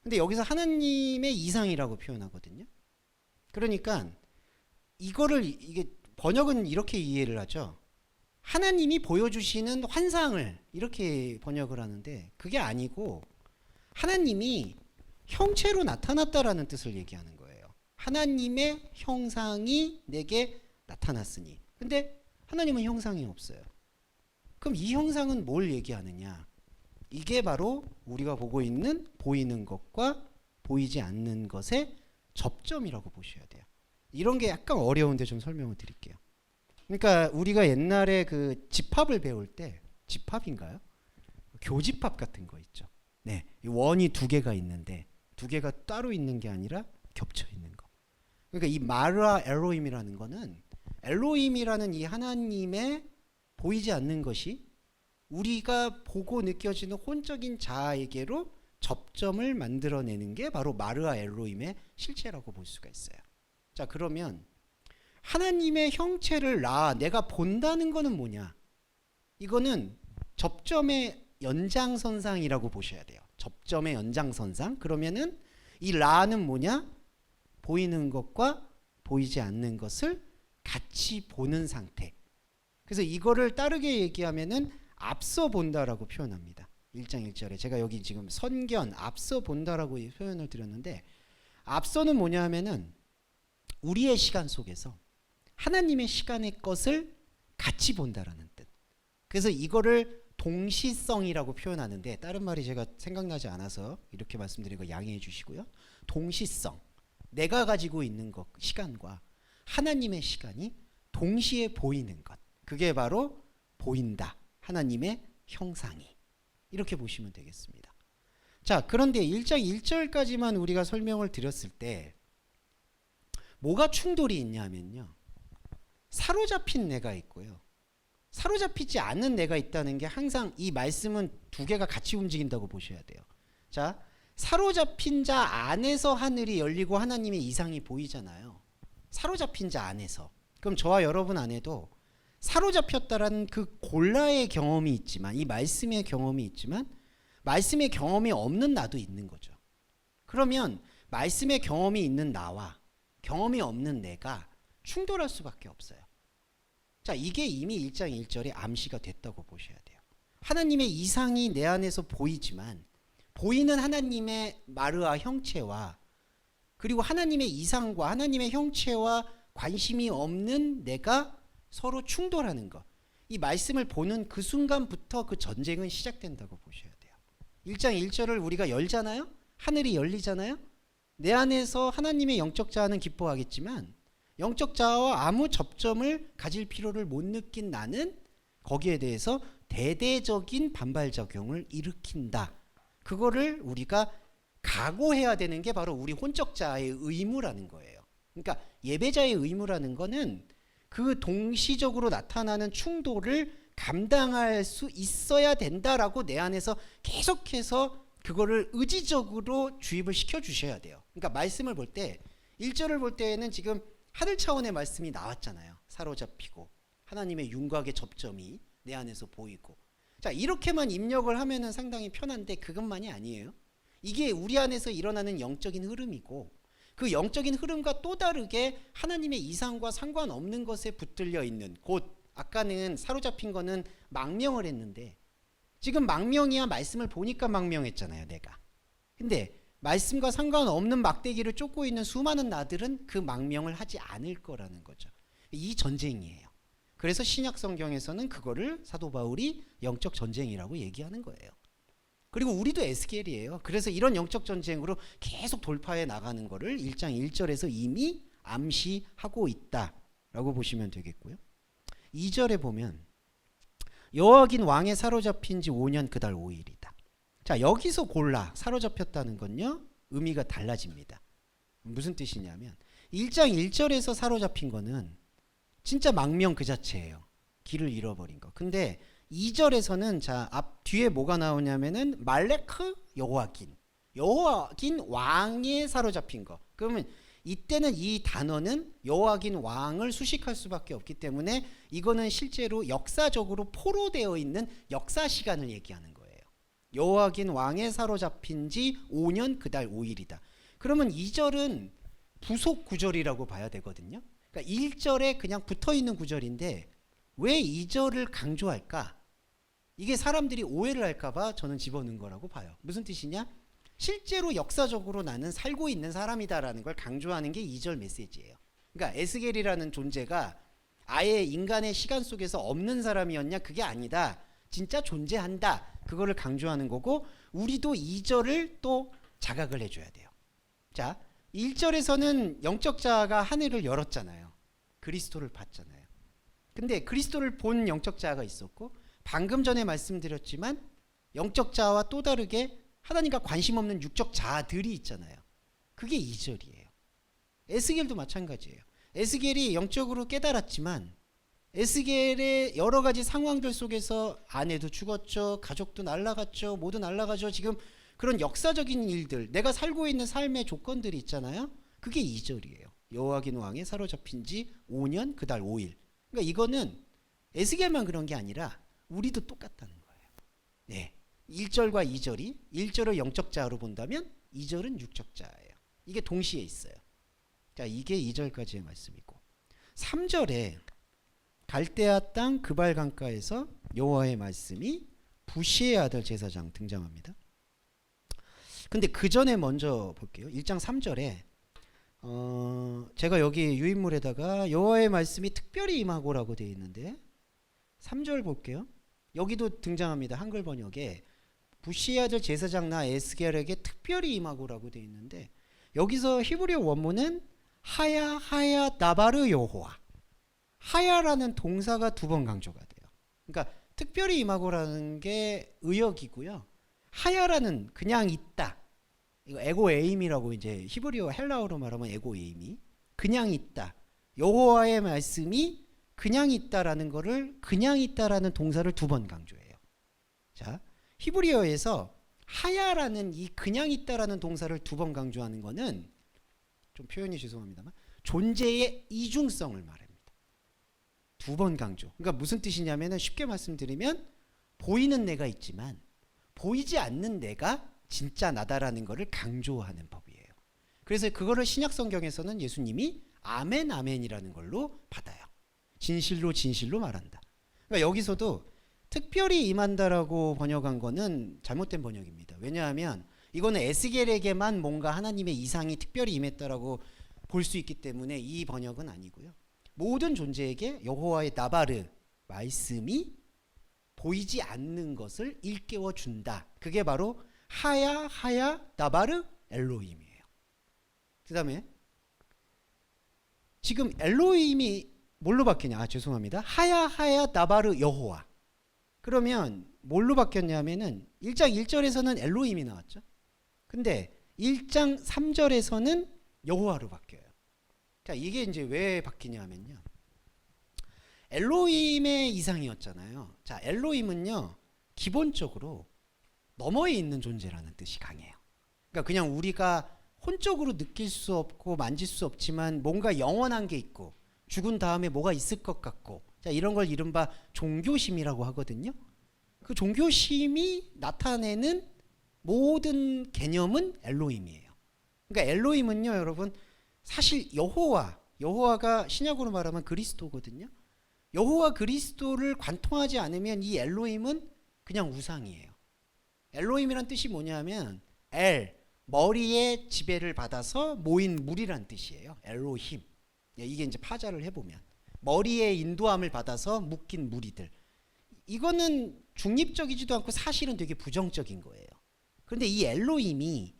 근데 여기서 하나님의 이상이라고 표현하거든요. 그러니까 이게 번역은 이렇게 이해를 하죠. 하나님이 보여주시는 환상을 이렇게 번역을 하는데 그게 아니고 하나님이 형체로 나타났다라는 뜻을 얘기하는 거예요. 하나님의 형상이 내게 나타났으니. 근데 하나님은 형상이 없어요. 그럼 이 형상은 뭘 얘기하느냐? 이게 바로 우리가 보고 있는 보이는 것과 보이지 않는 것의 접점이라고 보셔야 돼요. 이런 게 약간 어려운데 좀 설명을 드릴게요. 그러니까 우리가 옛날에 그 집합을 배울 때 집합인가요? 교집합 같은 거 있죠. 네, 원이 두 개가 있는데 두 개가 따로 있는 게 아니라 겹쳐 있는 거. 그러니까 이 마르아 엘로힘이라는 거는 엘로힘이라는 이 하나님의 보이지 않는 것이 우리가 보고 느껴지는 혼적인 자아에게로 접점을 만들어내는 게 바로 마르아 엘로힘의 실체라고 볼 수가 있어요. 자, 그러면 하나님의 형체를 내가 본다는 거는 뭐냐? 이거는 접점의 연장선상이라고 보셔야 돼요. 접점의 연장선상. 그러면은 이 라는 뭐냐? 보이는 것과 보이지 않는 것을 같이 보는 상태. 그래서 이거를 따르게 얘기하면은 앞서 본다라고 표현합니다. 1장 1절에 제가 여기 지금 선견 앞서 본다라고 표현을 드렸는데 앞서는 뭐냐 하면은 우리의 시간 속에서 하나님의 시간의 것을 같이 본다라는 뜻. 그래서 이거를 동시성이라고 표현하는데 다른 말이 제가 생각나지 않아서 이렇게 말씀드린 거 양해해 주시고요. 동시성. 내가 가지고 있는 것, 시간과 하나님의 시간이 동시에 보이는 것. 그게 바로 보인다. 하나님의 형상이. 이렇게 보시면 되겠습니다. 자, 그런데 1장 1절까지만 우리가 설명을 드렸을 때 뭐가 충돌이 있냐면요. 사로잡힌 내가 있고요. 사로잡히지 않는 내가 있다는 게 항상 이 말씀은 두 개가 같이 움직인다고 보셔야 돼요. 자, 사로잡힌 자 안에서 하늘이 열리고 하나님의 이상이 보이잖아요. 사로잡힌 자 안에서. 그럼 저와 여러분 안에도 사로잡혔다라는 그 골라의 경험이 있지만, 이 말씀의 경험이 있지만 말씀의 경험이 없는 나도 있는 거죠. 그러면 말씀의 경험이 있는 나와 경험이 없는 내가 충돌할 수밖에 없어요. 자, 이게 이미 1장 1절에 암시가 됐다고 보셔야 돼요. 하나님의 이상이 내 안에서 보이지만 보이는 하나님의 마르아 형체와 그리고 하나님의 이상과 하나님의 형체와 관심이 없는 내가 서로 충돌하는 것. 이 말씀을 보는 그 순간부터 그 전쟁은 시작된다고 보셔야 돼요. 1장 1절을 우리가 열잖아요. 하늘이 열리잖아요. 내 안에서 하나님의 영적 자아는 기뻐하겠지만 영적 자아와 아무 접점을 가질 필요를 못 느낀 나는 거기에 대해서 대대적인 반발작용을 일으킨다. 그거를 우리가 각오해야 되는 게 바로 우리 혼적 자아의 의무라는 거예요. 그러니까 예배자의 의무라는 거는 그 동시적으로 나타나는 충돌을 감당할 수 있어야 된다라고 내 안에서 계속해서 그거를 의지적으로 주입을 시켜 주셔야 돼요. 그러니까 말씀을 볼 때 1절을 볼 때에는 지금 하늘 차원의 말씀이 나왔잖아요. 사로잡히고 하나님의 윤곽의 접점이 내 안에서 보이고. 자, 이렇게만 입력을 하면은 상당히 편한데 그것만이 아니에요. 이게 우리 안에서 일어나는 영적인 흐름이고 그 영적인 흐름과 또 다르게 하나님의 이상과 상관없는 것에 붙들려 있는 곧 아까는 사로잡힌 거는 망명을 했는데 지금 망명이야 말씀을 보니까 망명했잖아요, 내가. 근데 말씀과 상관없는 막대기를 쫓고 있는 수많은 나들은 그 망명을 하지 않을 거라는 거죠. 이 전쟁이에요. 그래서 신약 성경에서는 그거를 사도 바울이 영적 전쟁이라고 얘기하는 거예요. 그리고 우리도 에스겔이에요. 그래서 이런 영적 전쟁으로 계속 돌파해 나가는 거를 1장 1절에서 이미 암시하고 있다라고 보시면 되겠고요. 2절에 보면 여호와긴 왕에 사로잡힌 지 5년 그달 5일이다. 자, 여기서 골라 사로잡혔다는 건요 의미가 달라집니다. 무슨 뜻이냐면 1장 1절에서 사로잡힌 거는 진짜 망명 그 자체예요. 길을 잃어버린 거. 근데 2절에서는 자, 뒤에 뭐가 나오냐면은 말레크 여호와긴 왕에 사로잡힌 거. 그러면 이때는 이 단어는 여호와긴 왕을 수식할 수밖에 없기 때문에 이거는 실제로 역사적으로 포로되어 있는 역사 시간을 얘기하는 거예요. 여호와긴 왕에 사로잡힌 지 5년 그달 5일이다. 그러면 2절은 부속 구절이라고 봐야 되거든요. 그러니까 1절에 그냥 붙어있는 구절인데 왜 2절을 강조할까? 이게 사람들이 오해를 할까봐 저는 집어넣은 거라고 봐요. 무슨 뜻이냐? 실제로 역사적으로 나는 살고 있는 사람이다라는 걸 강조하는 게 2절 메시지예요. 그러니까 에스겔이라는 존재가 아예 인간의 시간 속에서 없는 사람이었냐? 그게 아니다. 진짜 존재한다. 그거를 강조하는 거고 우리도 2절을 또 자각을 해줘야 돼요. 자, 1절에서는 영적 자아가 하늘을 열었잖아요. 그리스도를 봤잖아요. 근데 그리스도를 본 영적 자아가 있었고 방금 전에 말씀드렸지만 영적 자아와 또 다르게 하나님과 관심 없는 육적 자아들이 있잖아요. 그게 2절이에요. 에스겔도 마찬가지예요. 에스겔이 영적으로 깨달았지만 에스겔의 여러 가지 상황들 속에서 아내도 죽었죠. 가족도 날아갔죠. 모두 날아가죠. 지금 그런 역사적인 일들, 내가 살고 있는 삶의 조건들이 있잖아요. 그게 2절이에요. 여호와긴 왕에 사로잡힌 지 5년 그달 5일. 그러니까 이거는 에스겔만 그런 게 아니라 우리도 똑같다는 거예요. 네. 1절과 2절이 1절을 영적 자아로 본다면 2절은 육적 자아예요. 이게 동시에 있어요. 자, 이게 2절까지의 말씀이고 3절에 갈대아 땅 그발 강가에서 여호와의 말씀이 부시의 아들 제사장 등장합니다. 근데 그 전에 먼저 볼게요. 1장 3절에 제가 여기 유인물에다가 여호와의 말씀이 특별히 임하고라고 되어 있는데 3절 볼게요. 여기도 등장합니다. 한글 번역에 부시의 아들 제사장 나 에스겔에게 특별히 임하고라고 되어 있는데 여기서 히브리어 원문은 하야 나바르 여호와, 하야라는 동사가 2번 강조가 돼요. 그러니까 특별히 임하고라는 게 의역이고요. 하야라는 그냥 있다. 이거 에고에임이라고 이제 히브리어 헬라어로 말하면 에고에임이 그냥 있다. 여호와의 말씀이 그냥 있다라는 거를 그냥 있다라는 동사를 2번 강조해요. 자, 히브리어에서 하야라는 이 그냥 있다라는 동사를 2번 강조하는 거는 좀 표현이 죄송합니다만 존재의 이중성을 말합니다. 두 번 강조. 그러니까 무슨 뜻이냐면은 쉽게 말씀드리면 보이는 내가 있지만 보이지 않는 내가 진짜 나다라는 것을 강조하는 법이에요. 그래서 그거를 신약 성경에서는 예수님이 아멘 아멘이라는 걸로 받아요. 진실로 진실로 말한다. 그러니까 여기서도 특별히 임한다라고 번역한 거는 잘못된 번역입니다. 왜냐하면 이거는 에스겔에게만 뭔가 하나님의 이상이 특별히 임했다라고 볼 수 있기 때문에 이 번역은 아니고요. 모든 존재에게 여호와의 나바르 말씀이 보이지 않는 것을 일깨워 준다. 그게 바로 하야 하야 나바르 엘로힘이에요. 그다음에 지금 엘로힘이 뭘로 바뀌냐? 죄송합니다. 하야 하야 나바르 여호와. 그러면 뭘로 바뀌었냐면은 1장 1절에서는 엘로힘이 나왔죠. 근데 1장 3절에서는 여호와로 바뀌어요. 자, 이게 이제 왜 바뀌냐면요. 엘로힘의 이상이었잖아요. 자, 엘로힘은요. 기본적으로 너머에 있는 존재라는 뜻이 강해요. 그러니까 그냥 우리가 혼적으로 느낄 수 없고 만질 수 없지만 뭔가 영원한 게 있고 죽은 다음에 뭐가 있을 것 같고, 자, 이런 걸 이른바 종교심이라고 하거든요. 그 종교심이 나타내는 모든 개념은 엘로힘이에요. 그러니까 엘로힘은요, 여러분, 사실 여호와가 신약으로 말하면 그리스도거든요. 여호와 그리스도를 관통하지 않으면 이 엘로힘은 그냥 우상이에요. 엘로힘이란 뜻이 뭐냐면 머리에 지배를 받아서 모인 물이란 뜻이에요. 엘로힘. 이게 이제 파자를 해보면 머리에 인도함을 받아서 묶인 무리들. 이거는 중립적이지도 않고 사실은 되게 부정적인 거예요. 그런데 이 엘로힘이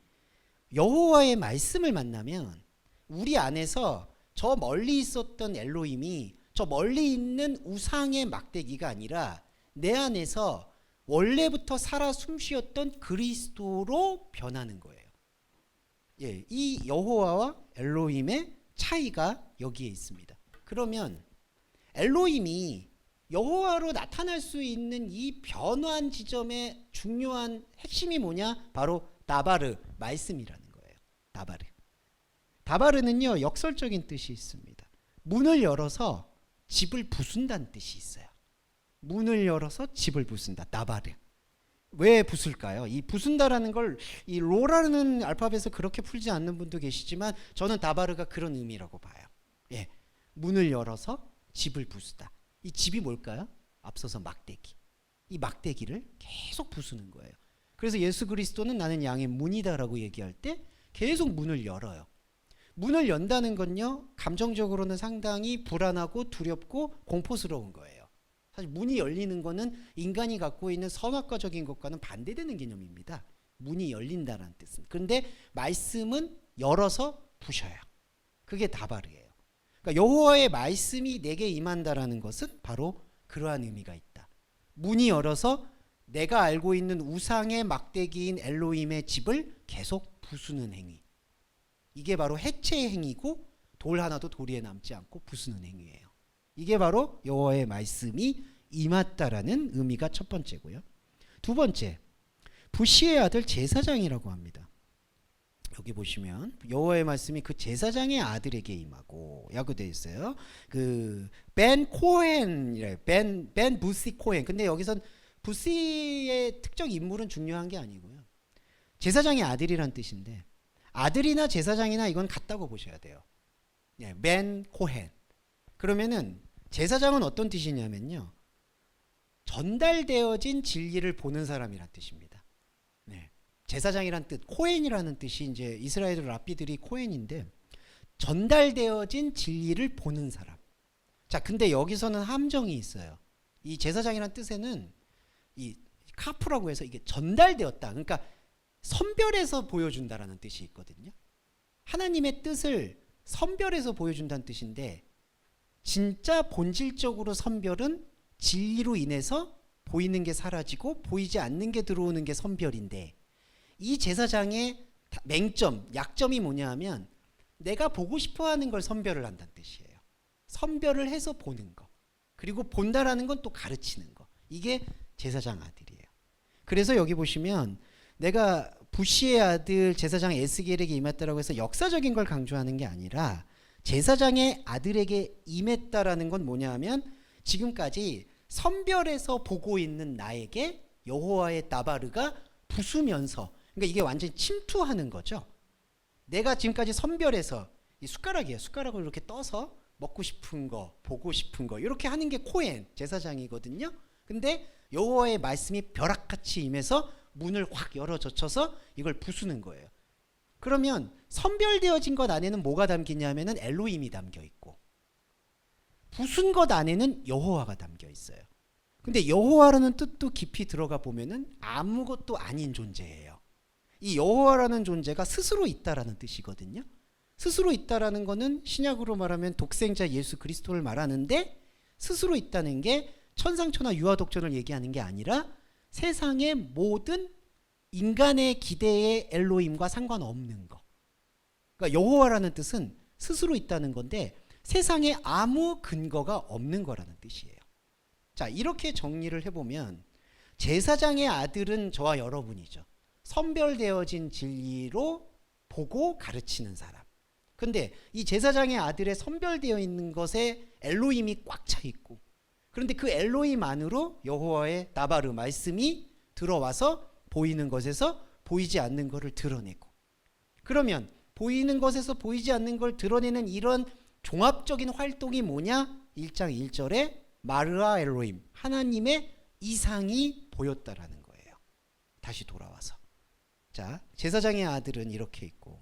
여호와의 말씀을 만나면 우리 안에서 저 멀리 있었던 엘로힘이 저 멀리 있는 우상의 막대기가 아니라 내 안에서 원래부터 살아 숨쉬었던 그리스도로 변하는 거예요. 예, 이 여호와와 엘로힘의 차이가 여기에 있습니다. 그러면 엘로힘이 여호와로 나타날 수 있는 이 변환 지점의 중요한 핵심이 뭐냐? 바로 나바르, 말씀이라는 거예요. 다바르는요, 역설적인 뜻이 있습니다. 문을 열어서 집을 부순다는 뜻이 있어요. 문을 열어서 집을 부순다. 나바르. 왜 부술까요? 이 부순다라는 걸 이 로라는 알파벳을 그렇게 풀지 않는 분도 계시지만 저는 다바르가 그런 의미라고 봐요. 예, 문을 열어서 집을 부수다. 이 집이 뭘까요? 앞서서 막대기. 이 막대기를 계속 부수는 거예요. 그래서 예수 그리스도는 나는 양의 문이다라고 얘기할 때 계속 문을 열어요. 문을 연다는 건요, 감정적으로는 상당히 불안하고 두렵고 공포스러운 거예요. 사실 문이 열리는 거는 인간이 갖고 있는 선악과적인 것과는 반대되는 개념입니다. 문이 열린다는 뜻은. 그런데 말씀은 열어서 부셔요. 그게 다바르예요. 그러니까 여호와의 말씀이 내게 임한다라는 것은 바로 그러한 의미가 있다. 문이 열어서 내가 알고 있는 우상의 막대기인 엘로힘의 집을 계속 부수는 행위. 이게 바로 해체의 행위고 돌 하나도 도리에 남지 않고 부수는 행위예요. 이게 바로 여호와의 말씀이 임했다라는 의미가 첫 번째고요. 두 번째, 부시의 아들 제사장이라고 합니다. 여기 보시면 여호와의 말씀이 그 제사장의 아들에게 임하고 라고 되어 있어요. 그 벤 코헨이래요. 벤 부시 코헨. 근데 여기선 부시의 특정 인물은 중요한 게 아니고요. 제사장의 아들이란 뜻인데 아들이나 제사장이나 이건 같다고 보셔야 돼요. 예, 벤 코헨. 그러면은 제사장은 어떤 뜻이냐면요, 전달되어진 진리를 보는 사람이란 뜻입니다. 네. 제사장이란 뜻, 코헨이라는 뜻이 이제 이스라엘 랍비들이 코헨인데 전달되어진 진리를 보는 사람. 자, 근데 여기서는 함정이 있어요. 이 제사장이란 뜻에는 이 카프라고 해서 이게 전달되었다. 그러니까 선별해서 보여준다라는 뜻이 있거든요. 하나님의 뜻을 선별해서 보여준다는 뜻인데 진짜 본질적으로 선별은 진리로 인해서 보이는 게 사라지고 보이지 않는 게 들어오는 게 선별인데 이 제사장의 맹점, 약점이 뭐냐 하면 내가 보고 싶어 하는 걸 선별을 한다는 뜻이에요. 선별을 해서 보는 거. 그리고 본다라는 건 또 가르치는 거. 이게 제사장 아들이에요. 그래서 여기 보시면 내가 부시의 아들 제사장 에스겔에게 임했다라고 해서 역사적인 걸 강조하는 게 아니라 제사장의 아들에게 임했다라는 건 뭐냐 하면 지금까지 선별해서 보고 있는 나에게 여호와의 나바르가 부수면서, 그러니까 이게 완전히 침투하는 거죠. 내가 지금까지 선별해서, 이 숟가락이에요. 숟가락을 이렇게 떠서 먹고 싶은 거, 보고 싶은 거 이렇게 하는 게 코헨 제사장이거든요. 근데 여호와의 말씀이 벼락같이 임해서 문을 확 열어 젖혀서 이걸 부수는 거예요. 그러면 선별되어진 것 안에는 뭐가 담기냐면은 엘로힘이 담겨 있고, 부순 것 안에는 여호와가 담겨 있어요. 근데 여호와라는 뜻도 깊이 들어가 보면은 아무것도 아닌 존재예요. 이 여호와라는 존재가 스스로 있다라는 뜻이거든요. 스스로 있다라는 거는 신약으로 말하면 독생자 예수 그리스도를 말하는데, 스스로 있다는 게 천상천하 유아독존을 얘기하는 게 아니라 세상의 모든 인간의 기대의 엘로힘과 상관없는 거. 그러니까 여호와라는 뜻은 스스로 있다는 건데 세상에 아무 근거가 없는 거라는 뜻이에요. 자, 이렇게 정리를 해보면 제사장의 아들은 저와 여러분이죠. 선별되어진 진리로 보고 가르치는 사람. 근데 이 제사장의 아들의 선별되어 있는 것에 엘로힘이 꽉 차 있고, 그런데 그 엘로힘 안으로 여호와의 나바르 말씀이 들어와서 보이는 것에서 보이지 않는 것을 드러내고, 그러면 보이는 것에서 보이지 않는 걸 드러내는 이런 종합적인 활동이 뭐냐? 1장 1절에 마르아 엘로힘, 하나님의 이상이 보였다라는 거예요. 다시 돌아와서. 자, 제사장의 아들은 이렇게 있고,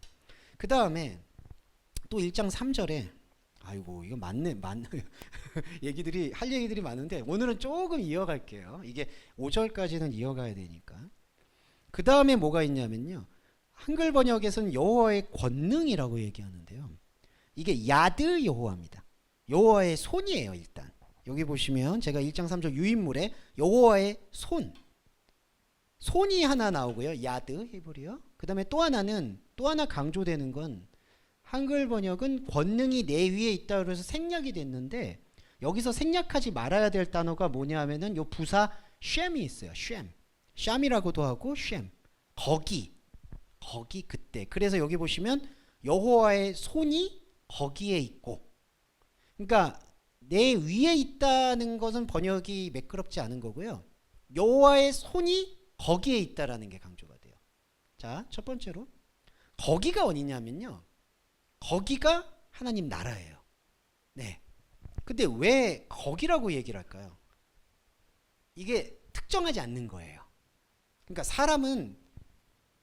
그 다음에 또 1장 3절에, 아이고 이거 맞네 얘기들이 할 얘기들이 많은데 오늘은 조금 이어갈게요. 이게 5절까지는 이어가야 되니까. 그 다음에 뭐가 있냐면요, 한글 번역에서는 여호와의 권능이라고 얘기하는데요, 이게 야드 여호와입니다. 여호와의 손이에요. 일단 여기 보시면 제가 1장 3절 유인물에 여호와의 손이 하나 나오고요, 야드 히브리어. 그 다음에 또 하나 강조되는 건, 한글 번역은 권능이 내 위에 있다 그래서 생략이 됐는데, 여기서 생략하지 말아야 될 단어가 뭐냐 하면은 요 부사 쉔이 있어요. 쉔이라고도 하고 쉔, 거기 그때. 그래서 여기 보시면 여호와의 손이 거기에 있고, 그러니까 내 위에 있다는 것은 번역이 매끄럽지 않은 거고요, 여호와의 손이 거기에 있다라는 게 강조가 돼요. 자, 첫 번째로 거기가 어디냐면요, 거기가 하나님 나라예요. 네. 근데 왜 거기라고 얘기를 할까요? 이게 특정하지 않는 거예요. 그러니까 사람은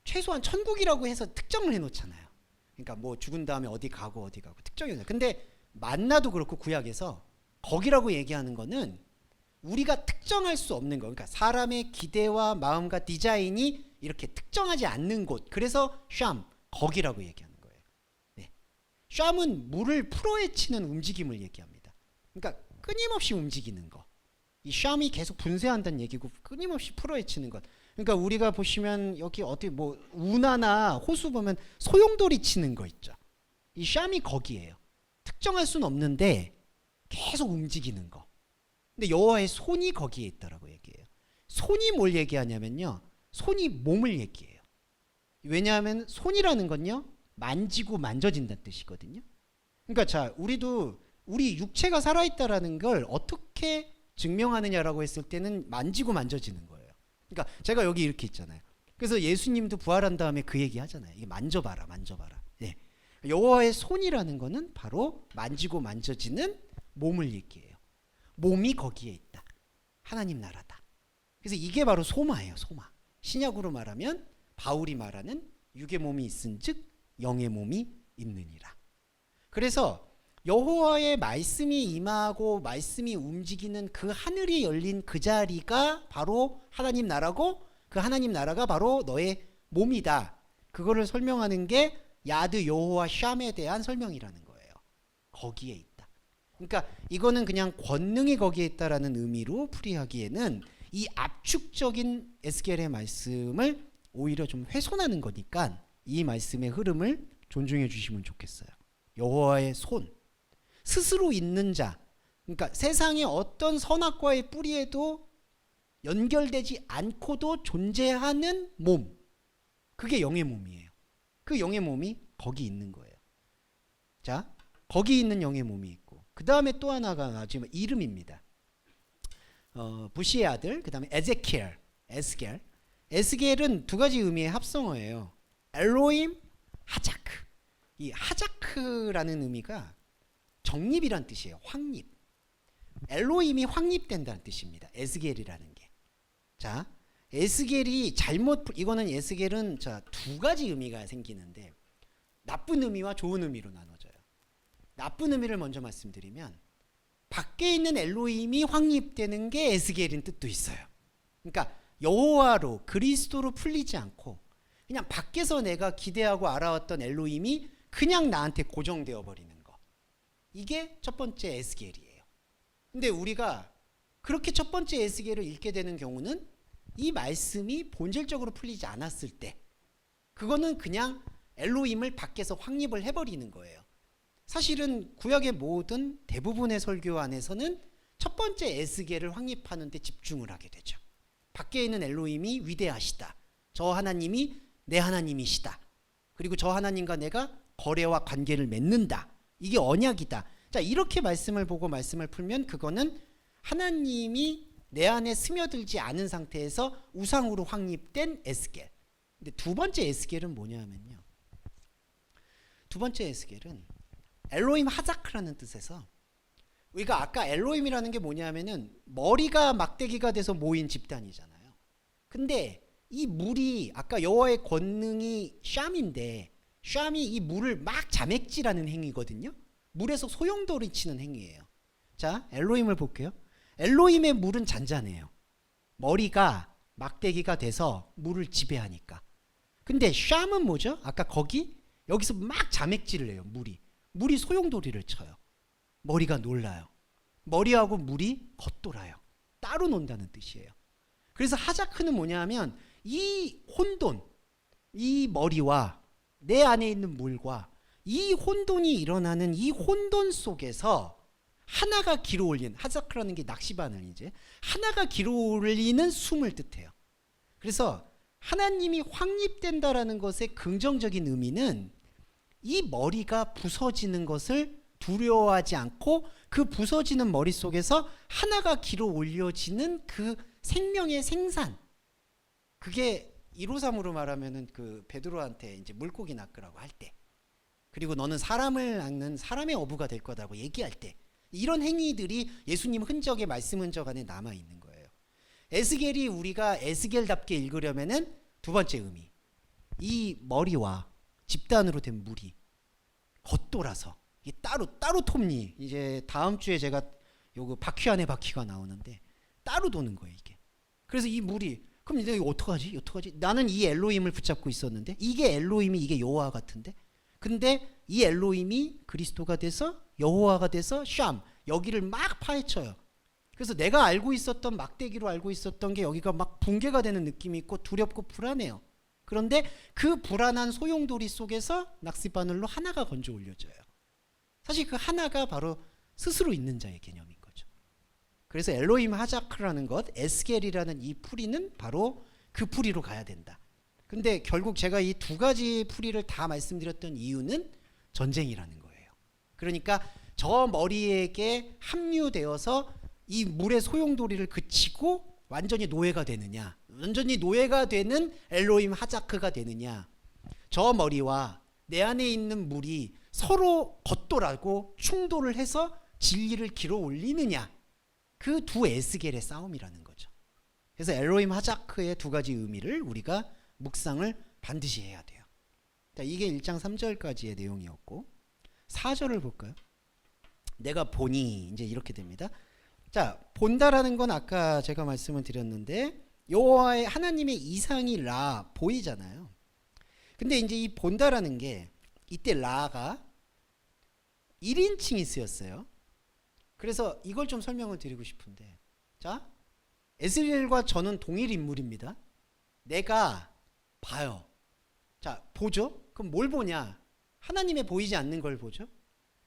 최소한 천국이라고 해서 특정을 해놓잖아요. 그러니까 뭐 죽은 다음에 어디 가고 특정해요. 근데 만나도 그렇고 구약에서 거기라고 얘기하는 거는 우리가 특정할 수 없는 거. 그러니까 사람의 기대와 마음과 디자인이 이렇게 특정하지 않는 곳. 그래서 샴, 거기라고 얘기하는 거예요. 네. 샴은 물을 풀어헤치는 움직임을 얘기합니다. 그러니까 끊임없이 움직이는 거. 이 샴이 계속 분쇄한다는 얘기고, 끊임없이 풀어헤치는 것. 그러니까 우리가 보시면 여기 어디 뭐 운하나 호수 보면 소용돌이 치는 거 있죠. 이 샴이 거기예요. 특정할 수는 없는데 계속 움직이는 거. 근데 여호와의 손이 거기에 있다라고 얘기해요. 손이 뭘 얘기하냐면요, 손이 몸을 얘기해요. 왜냐하면 손이라는 건요, 만지고 만져진다는 뜻이거든요. 그러니까 자, 우리 육체가 살아있다라는 걸 어떻게 증명하느냐라고 했을 때는 만지고 만져지는 거예요. 그러니까 제가 여기 이렇게 있잖아요. 그래서 예수님도 부활한 다음에 그 얘기 하잖아요. 이게 만져봐라. 네. 여호와의 손이라는 거는 바로 만지고 만져지는 몸을 얘기해요. 몸이 거기에 있다. 하나님 나라다. 그래서 이게 바로 소마예요. 소마. 신약으로 말하면 바울이 말하는 육의 몸이 있은즉 영의 몸이 있느니라. 그래서 여호와의 말씀이 임하고 말씀이 움직이는 그 하늘이 열린 그 자리가 바로 하나님 나라고, 그 하나님 나라가 바로 너의 몸이다. 그거를 설명하는 게 야드 여호와 샴에 대한 설명이라는 거예요. 거기에 있다. 그러니까 이거는 그냥 권능이 거기에 있다라는 의미로 풀이하기에는 이 압축적인 에스겔의 말씀을 오히려 좀 훼손하는 거니까 이 말씀의 흐름을 존중해 주시면 좋겠어요. 여호와의 손, 스스로 있는 자, 그러니까 세상의 어떤 선악과의 뿌리에도 연결되지 않고도 존재하는 몸, 그게 영의 몸이에요. 그 영의 몸이 거기 있는 거예요. 자, 거기 있는 영의 몸이 있고, 그 다음에 또 하나가 지금 이름입니다. 부시의 아들, 그 다음에 에스겔. 에스겔은 두 가지 의미의 합성어예요. 엘로임, 하자크. 이 하자크라는 의미가 정립이란 뜻이에요. 확립. 엘로임이 확립된다는 뜻입니다. 에스겔이라는 게. 자, 에스겔이 이거는 에스겔은 두 가지 의미가 생기는데 나쁜 의미와 좋은 의미로 나눠져요. 나쁜 의미를 먼저 말씀드리면 밖에 있는 엘로힘이 확립되는 게 에스겔인 뜻도 있어요. 그러니까 여호와로 그리스도로 풀리지 않고 그냥 밖에서 내가 기대하고 알아왔던 엘로힘이 그냥 나한테 고정되어 버리는 거. 이게 첫 번째 에스겔이에요. 근데 우리가 그렇게 첫 번째 에스겔을 읽게 되는 경우는 이 말씀이 본질적으로 풀리지 않았을 때 그거는 그냥 엘로힘을 밖에서 확립을 해버리는 거예요. 사실은 구약의 모든 대부분의 설교 안에서는 첫 번째 에스겔을 확립하는 데 집중을 하게 되죠. 밖에 있는 엘로힘이 위대하시다. 저 하나님이 내 하나님이시다. 그리고 저 하나님과 내가 거래와 관계를 맺는다. 이게 언약이다. 자, 이렇게 말씀을 보고 말씀을 풀면 그거는 하나님이 내 안에 스며들지 않은 상태에서 우상으로 확립된 에스겔. 근데 두 번째 에스겔은 뭐냐면요. 두 번째 에스겔은 엘로힘 하자크라는 뜻에서 우리가 아까 엘로힘이라는 게 뭐냐면은 머리가 막대기가 돼서 모인 집단이잖아요. 근데 이 물이 아까 여호와의 권능이 샴인데 샴이 이 물을 막 자맥질하는 행위거든요. 물에서 소용돌이 치는 행위예요. 자, 엘로힘을 볼게요. 엘로힘의 물은 잔잔해요. 머리가 막대기가 돼서 물을 지배하니까. 근데 샴은 뭐죠? 아까 여기서 막 자맥질을 해요. 물이 소용돌이를 쳐요. 머리가 놀라요. 머리하고 물이 겉돌아요. 따로 논다는 뜻이에요. 그래서 하자크는 뭐냐면 이 혼돈, 이 머리와 내 안에 있는 물과 이 혼돈이 일어나는 이 혼돈 속에서 하나가 길어올리는, 하자크라는 게 낚시바늘이지, 하나가 길어올리는 숨을 뜻해요. 그래서 하나님이 확립된다라는 것의 긍정적인 의미는 이 머리가 부서지는 것을 두려워하지 않고 그 부서지는 머리 속에서 하나가 길어 올려지는 그 생명의 생산. 그게 153으로 말하면은 그 베드로한테 이제 물고기 낚으라고 할 때, 그리고 너는 사람을 낚는 사람의 어부가 될 거다고 얘기할 때, 이런 행위들이 예수님 흔적의 말씀 흔적 안에 남아 있는 거예요. 에스겔이 우리가 에스겔답게 읽으려면은 두 번째 의미, 이 머리와 집단으로 된 물이 겉돌아서 이게 따로 톱니, 이제 다음 주에 제가 요거 바퀴 안에 바퀴가 나오는데 따로 도는 거예요 이게. 그래서 이 물이 그럼 내가 이거 어떡하지? 나는 이 엘로힘을 붙잡고 있었는데 이게 엘로힘이 이게 여호와 같은데, 근데 이 엘로힘이 그리스도가 돼서 여호와가 돼서 샴, 여기를 막 파헤쳐요. 그래서 내가 알고 있었던 막대기로 알고 있었던 게 여기가 막 붕괴가 되는 느낌이 있고 두렵고 불안해요. 그런데 그 불안한 소용돌이 속에서 낚싯바늘로 하나가 건져 올려져요. 사실 그 하나가 바로 스스로 있는 자의 개념인 거죠. 그래서 엘로힘 하자크라는 것, 에스겔이라는 이 풀이는 바로 그 풀이로 가야 된다. 근데 결국 제가 이 두 가지 풀이를 다 말씀드렸던 이유는 전쟁이라는 거예요. 그러니까 저 머리에게 합류되어서 이 물의 소용돌이를 그치고 완전히 노예가 되느냐, 완전히 노예가 되는 엘로힘 하자크가 되느냐, 저 머리와 내 안에 있는 물이 서로 겉돌하고 충돌을 해서 진리를 길어 올리느냐, 그 두 에스겔의 싸움이라는 거죠. 그래서 엘로힘 하자크의 두 가지 의미를 우리가 묵상을 반드시 해야 돼요. 자, 이게 1장 3절까지의 내용이었고 4절을 볼까요? 내가 보니 이제 이렇게 됩니다. 자, 본다라는 건 아까 제가 말씀을 드렸는데 여호와의 하나님의 이상이 라, 보이잖아요. 근데 이제 이 본다라는 게 이때 라가 1인칭이 쓰였어요. 그래서 이걸 좀 설명을 드리고 싶은데, 자, 에스겔과 저는 동일 인물입니다. 내가 봐요. 자, 보죠? 그럼 뭘 보냐? 하나님의 보이지 않는 걸 보죠?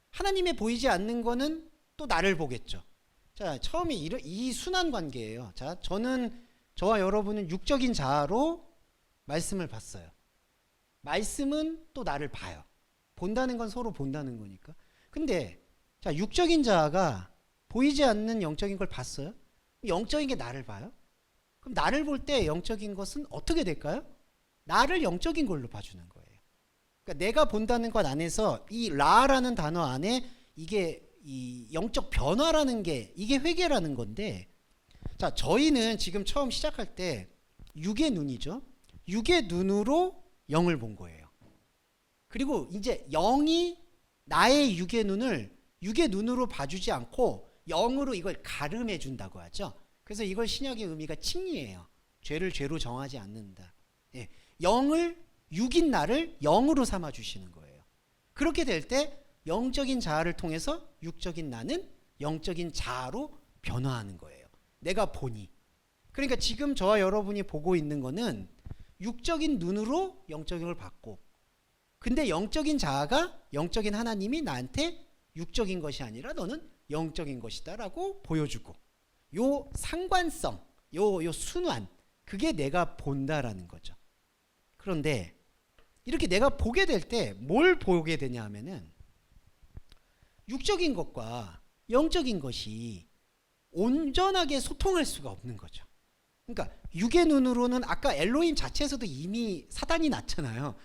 하나님의 보이지 않는 거는 또 나를 보겠죠. 자, 처음에 이 순환 관계예요. 자, 저와 여러분은 육적인 자아로 말씀을 봤어요. 말씀은 또 나를 봐요. 본다는 건 서로 본다는 거니까. 근데 자, 육적인 자아가 보이지 않는 영적인 걸 봤어요? 영적인 게 나를 봐요? 그럼 나를 볼 때 영적인 것은 어떻게 될까요? 나를 영적인 걸로 봐주는 거예요. 그러니까 내가 본다는 것 안에서 이 라라는 단어 안에 이게 이 영적 변화라는 게 이게 회개라는 건데, 자, 저희는 지금 처음 시작할 때 육의 눈이죠. 육의 눈으로 영을 본 거예요. 그리고 이제 영이 나의 육의 눈을 육의 눈으로 봐주지 않고 영으로 이걸 가름해 준다고 하죠. 그래서 이걸 신약의 의미가 칭의예요. 죄를 죄로 정하지 않는다. 예, 영을 육인 나를 영으로 삼아 주시는 거예요. 그렇게 될 때 영적인 자아를 통해서 육적인 나는 영적인 자아로 변화하는 거예요. 내가 보니. 그러니까 지금 저와 여러분이 보고 있는 거는 육적인 눈으로 영적인 걸 봤고, 근데 영적인 자아가 영적인 하나님이 나한테 육적인 것이 아니라 너는 영적인 것이다라고 보여주고, 요 상관성, 요 순환, 그게 내가 본다라는 거죠. 그런데 이렇게 내가 보게 될 때 뭘 보게 되냐 하면은 육적인 것과 영적인 것이 온전하게 소통할 수가 없는 거죠. 그러니까 육의 눈으로는 아까 엘로힘 자체에서도 이미 사단이 났잖아요.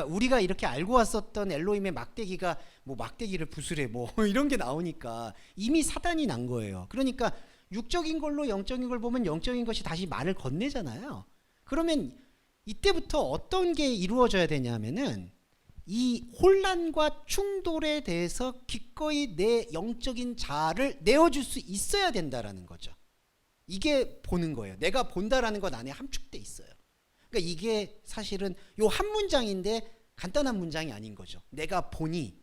우리가 이렇게 알고 왔었던 엘로힘의 막대기가 뭐 막대기를 부수래 뭐 이런 게 나오니까 이미 사단이 난 거예요. 그러니까 육적인 걸로 영적인 걸 보면 영적인 것이 다시 말을 건네잖아요. 그러면 이때부터 어떤 게 이루어져야 되냐면은 이 혼란과 충돌에 대해서 기꺼이 내 영적인 자아를 내어줄 수 있어야 된다라는 거죠. 이게 보는 거예요. 내가 본다라는 것 안에 함축돼 있어요. 그러니까 이게 사실은 요 한 문장인데 간단한 문장이 아닌 거죠. 내가 보니,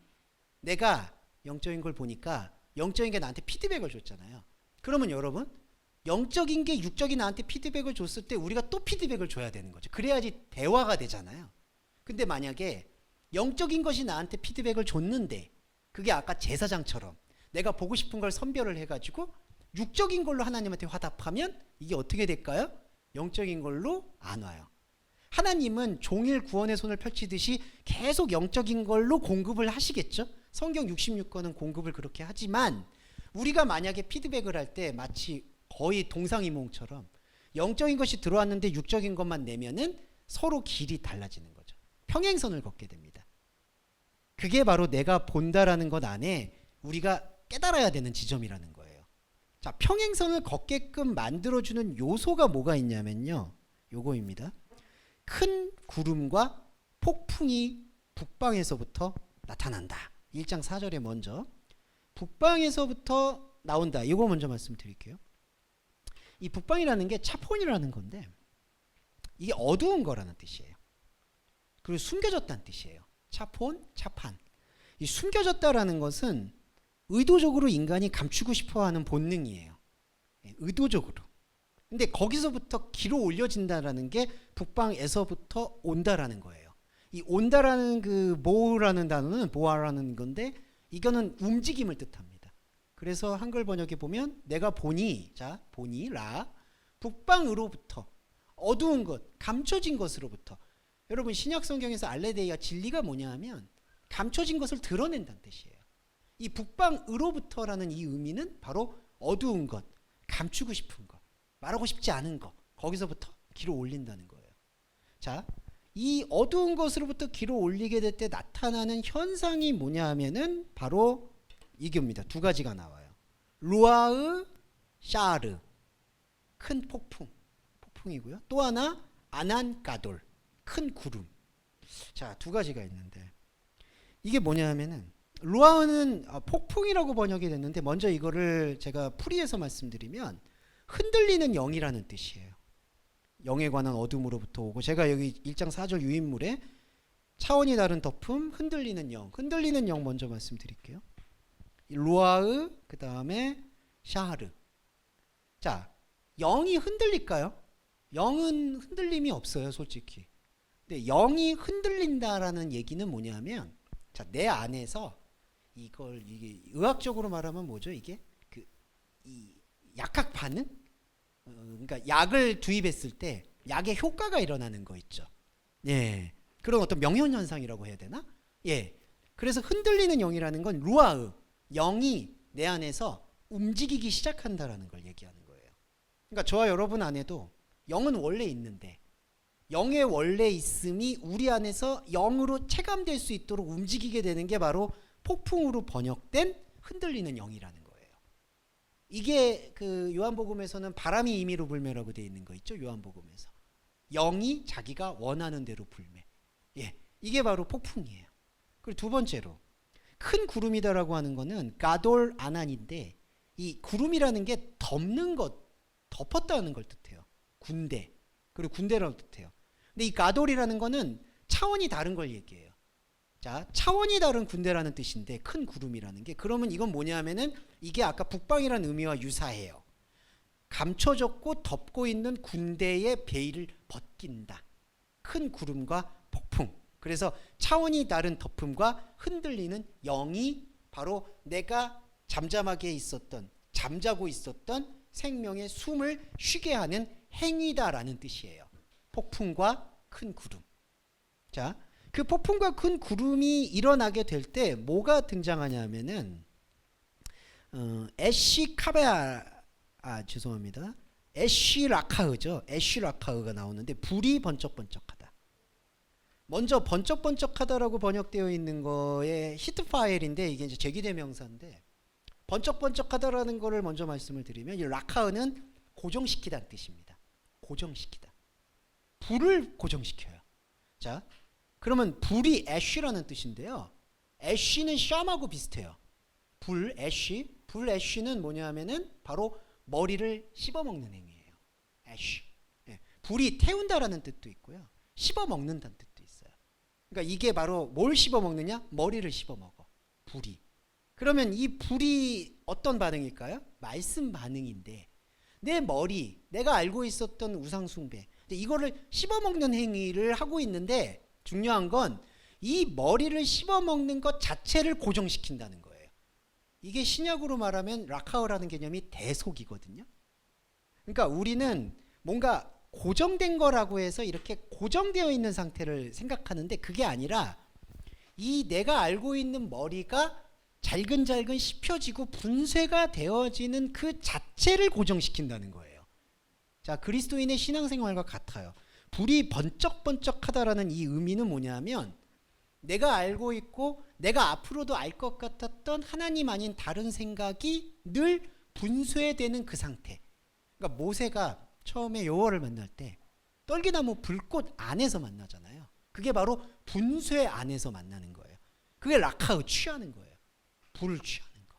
내가 영적인 걸 보니까 영적인 게 나한테 피드백을 줬잖아요. 그러면 여러분, 영적인 게 육적인 나한테 피드백을 줬을 때 우리가 또 피드백을 줘야 되는 거죠. 그래야지 대화가 되잖아요. 근데 만약에 영적인 것이 나한테 피드백을 줬는데 그게 아까 제사장처럼 내가 보고 싶은 걸 선별을 해가지고 육적인 걸로 하나님한테 화답하면 이게 어떻게 될까요? 영적인 걸로 안 와요. 하나님은 종일 구원의 손을 펼치듯이 계속 영적인 걸로 공급을 하시겠죠. 성경 66권은 공급을 그렇게 하지만 우리가 만약에 피드백을 할 때 마치 거의 동상이몽처럼 영적인 것이 들어왔는데 육적인 것만 내면은 서로 길이 달라지는 거죠. 평행선을 걷게 됩니다. 그게 바로 내가 본다라는 것 안에 우리가 깨달아야 되는 지점이라는 거예요. 자, 평행선을 걷게끔 만들어주는 요소가 뭐가 있냐면요, 요거입니다. 큰 구름과 폭풍이 북방에서부터 나타난다. 1장 4절에 먼저 북방에서부터 나온다. 이거 먼저 말씀드릴게요. 이 북방이라는 게 차폰이라는 건데 이게 어두운 거라는 뜻이에요. 그리고 숨겨졌다는 뜻이에요. 차폰, 차판. 이 숨겨졌다라는 것은 의도적으로 인간이 감추고 싶어하는 본능이에요. 의도적으로. 근데 거기서부터 기로 올려진다라는 게 북방에서부터 온다라는 거예요. 이 온다라는 그 모라는 단어는 보아라는 건데 이거는 움직임을 뜻합니다. 그래서 한글 번역에 보면 내가 보니, 자, 보니 라 북방으로부터 어두운 것, 감춰진 것으로부터. 여러분 신약 성경에서 알레데이아 진리가 뭐냐 하면 감춰진 것을 드러낸다는 뜻이에요. 이 북방으로부터라는 이 의미는 바로 어두운 것, 감추고 싶은 것, 말하고 싶지 않은 것, 거기서부터 기로 올린다는 거예요. 자, 이 어두운 것으로부터 기로 올리게 될 때 나타나는 현상이 뭐냐 하면은 바로 이겁니다. 두 가지가 나와요. 루아흐, 샤르, 큰 폭풍이고요. 또 하나 아난 가돌, 큰 구름. 자, 두 가지가 있는데 이게 뭐냐 하면은 루아흐는 폭풍이라고 번역이 됐는데 먼저 이거를 제가 풀이해서 말씀드리면 흔들리는 영이라는 뜻이에요. 영에 관한 어둠으로부터 오고, 제가 여기 1장 4절 유인물에 차원이 다른 덮음, 흔들리는 영 먼저 말씀드릴게요. 루아흐, 그 다음에 샤하르. 자, 영이 흔들릴까요? 영은 흔들림이 없어요, 솔직히. 근데 영이 흔들린다라는 얘기는 뭐냐면, 자, 내 안에서 이게 의학적으로 말하면 뭐죠? 이게 이 약학 반응? 그러니까 약을 투입했을 때 약의 효과가 일어나는 거 있죠. 예, 그런 어떤 명현 현상이라고 해야 되나? 예, 그래서 흔들리는 영이라는 건 루아흐, 영이 내 안에서 움직이기 시작한다라는 걸 얘기하는 거예요. 그러니까 저와 여러분 안에도 영은 원래 있는데 영의 원래 있음이 우리 안에서 영으로 체감될 수 있도록 움직이게 되는 게 바로 폭풍으로 번역된 흔들리는 영이라는 거예요. 이게 그 요한복음에서는 바람이 임의로 불매라고 되어 있는 거 있죠. 요한복음에서 영이 자기가 원하는 대로 불매. 예, 이게 바로 폭풍이에요. 그리고 두 번째로 큰 구름이다라고 하는 거는 가돌 아난인데, 이 구름이라는 게 덮는 것, 덮었다는 걸 뜻해요. 군대, 그리고 군대라고 뜻해요. 근데 이 가돌이라는 거는 차원이 다른 걸 얘기해요. 자, 차원이 다른 군대라는 뜻인데 큰 구름이라는 게, 그러면 이건 뭐냐면은 이게 아까 북방이라는 의미와 유사해요. 감춰졌고 덮고 있는 군대의 베일을 벗긴다. 큰 구름과 폭풍. 그래서 차원이 다른 덮음과 흔들리는 영이 바로 내가 잠잠하게 있었던, 잠자고 있었던 생명의 숨을 쉬게 하는 행위다라는 뜻이에요. 폭풍과 큰 구름. 자, 그 폭풍과 큰 구름이 일어나게 될 때 뭐가 등장하냐면은 죄송합니다. 에쉬라카흐죠. 에쉬라카흐가 나오는데 불이 번쩍번쩍하다. 먼저 번쩍번쩍하다라고 번역되어 있는 거에 히트 파일인데 이게 이제 제기대명사인데, 번쩍번쩍하다라는 거를 먼저 말씀을 드리면 이 라카흐는 고정시키다는 뜻입니다. 고정시키다. 불을 고정시켜요. 자, 그러면 불이 애쉬라는 뜻인데요. 애쉬는 샴하고 비슷해요. 불 애쉬는 뭐냐면은 바로 머리를 씹어먹는 행위예요. 애쉬. 예, 불이 태운다라는 뜻도 있고요. 씹어먹는다는 뜻도 있어요. 그러니까 이게 바로 뭘 씹어먹느냐? 머리를 씹어먹어. 불이. 그러면 이 불이 어떤 반응일까요? 말씀 반응인데, 내 머리, 내가 알고 있었던 우상숭배, 이거를 씹어먹는 행위를 하고 있는데, 중요한 건 이 머리를 씹어먹는 것 자체를 고정시킨다는 거예요. 이게 신약으로 말하면 라카흐라는 개념이 대속이거든요. 그러니까 우리는 뭔가 고정된 거라고 해서 이렇게 고정되어 있는 상태를 생각하는데, 그게 아니라 이 내가 알고 있는 머리가 잘근잘근 씹혀지고 분쇄가 되어지는 그 자체를 고정시킨다는 거예요. 자, 그리스도인의 신앙생활과 같아요. 불이 번쩍번쩍하다라는 이 의미는 뭐냐면, 내가 알고 있고 내가 앞으로도 알 것 같았던 하나님 아닌 다른 생각이 늘 분쇄되는 그 상태. 그러니까 모세가 처음에 여호와를 만날 때 떨기나무 불꽃 안에서 만나잖아요. 그게 바로 분쇄 안에서 만나는 거예요. 그게 라카흐, 취하는 거예요. 불을 취하는 거.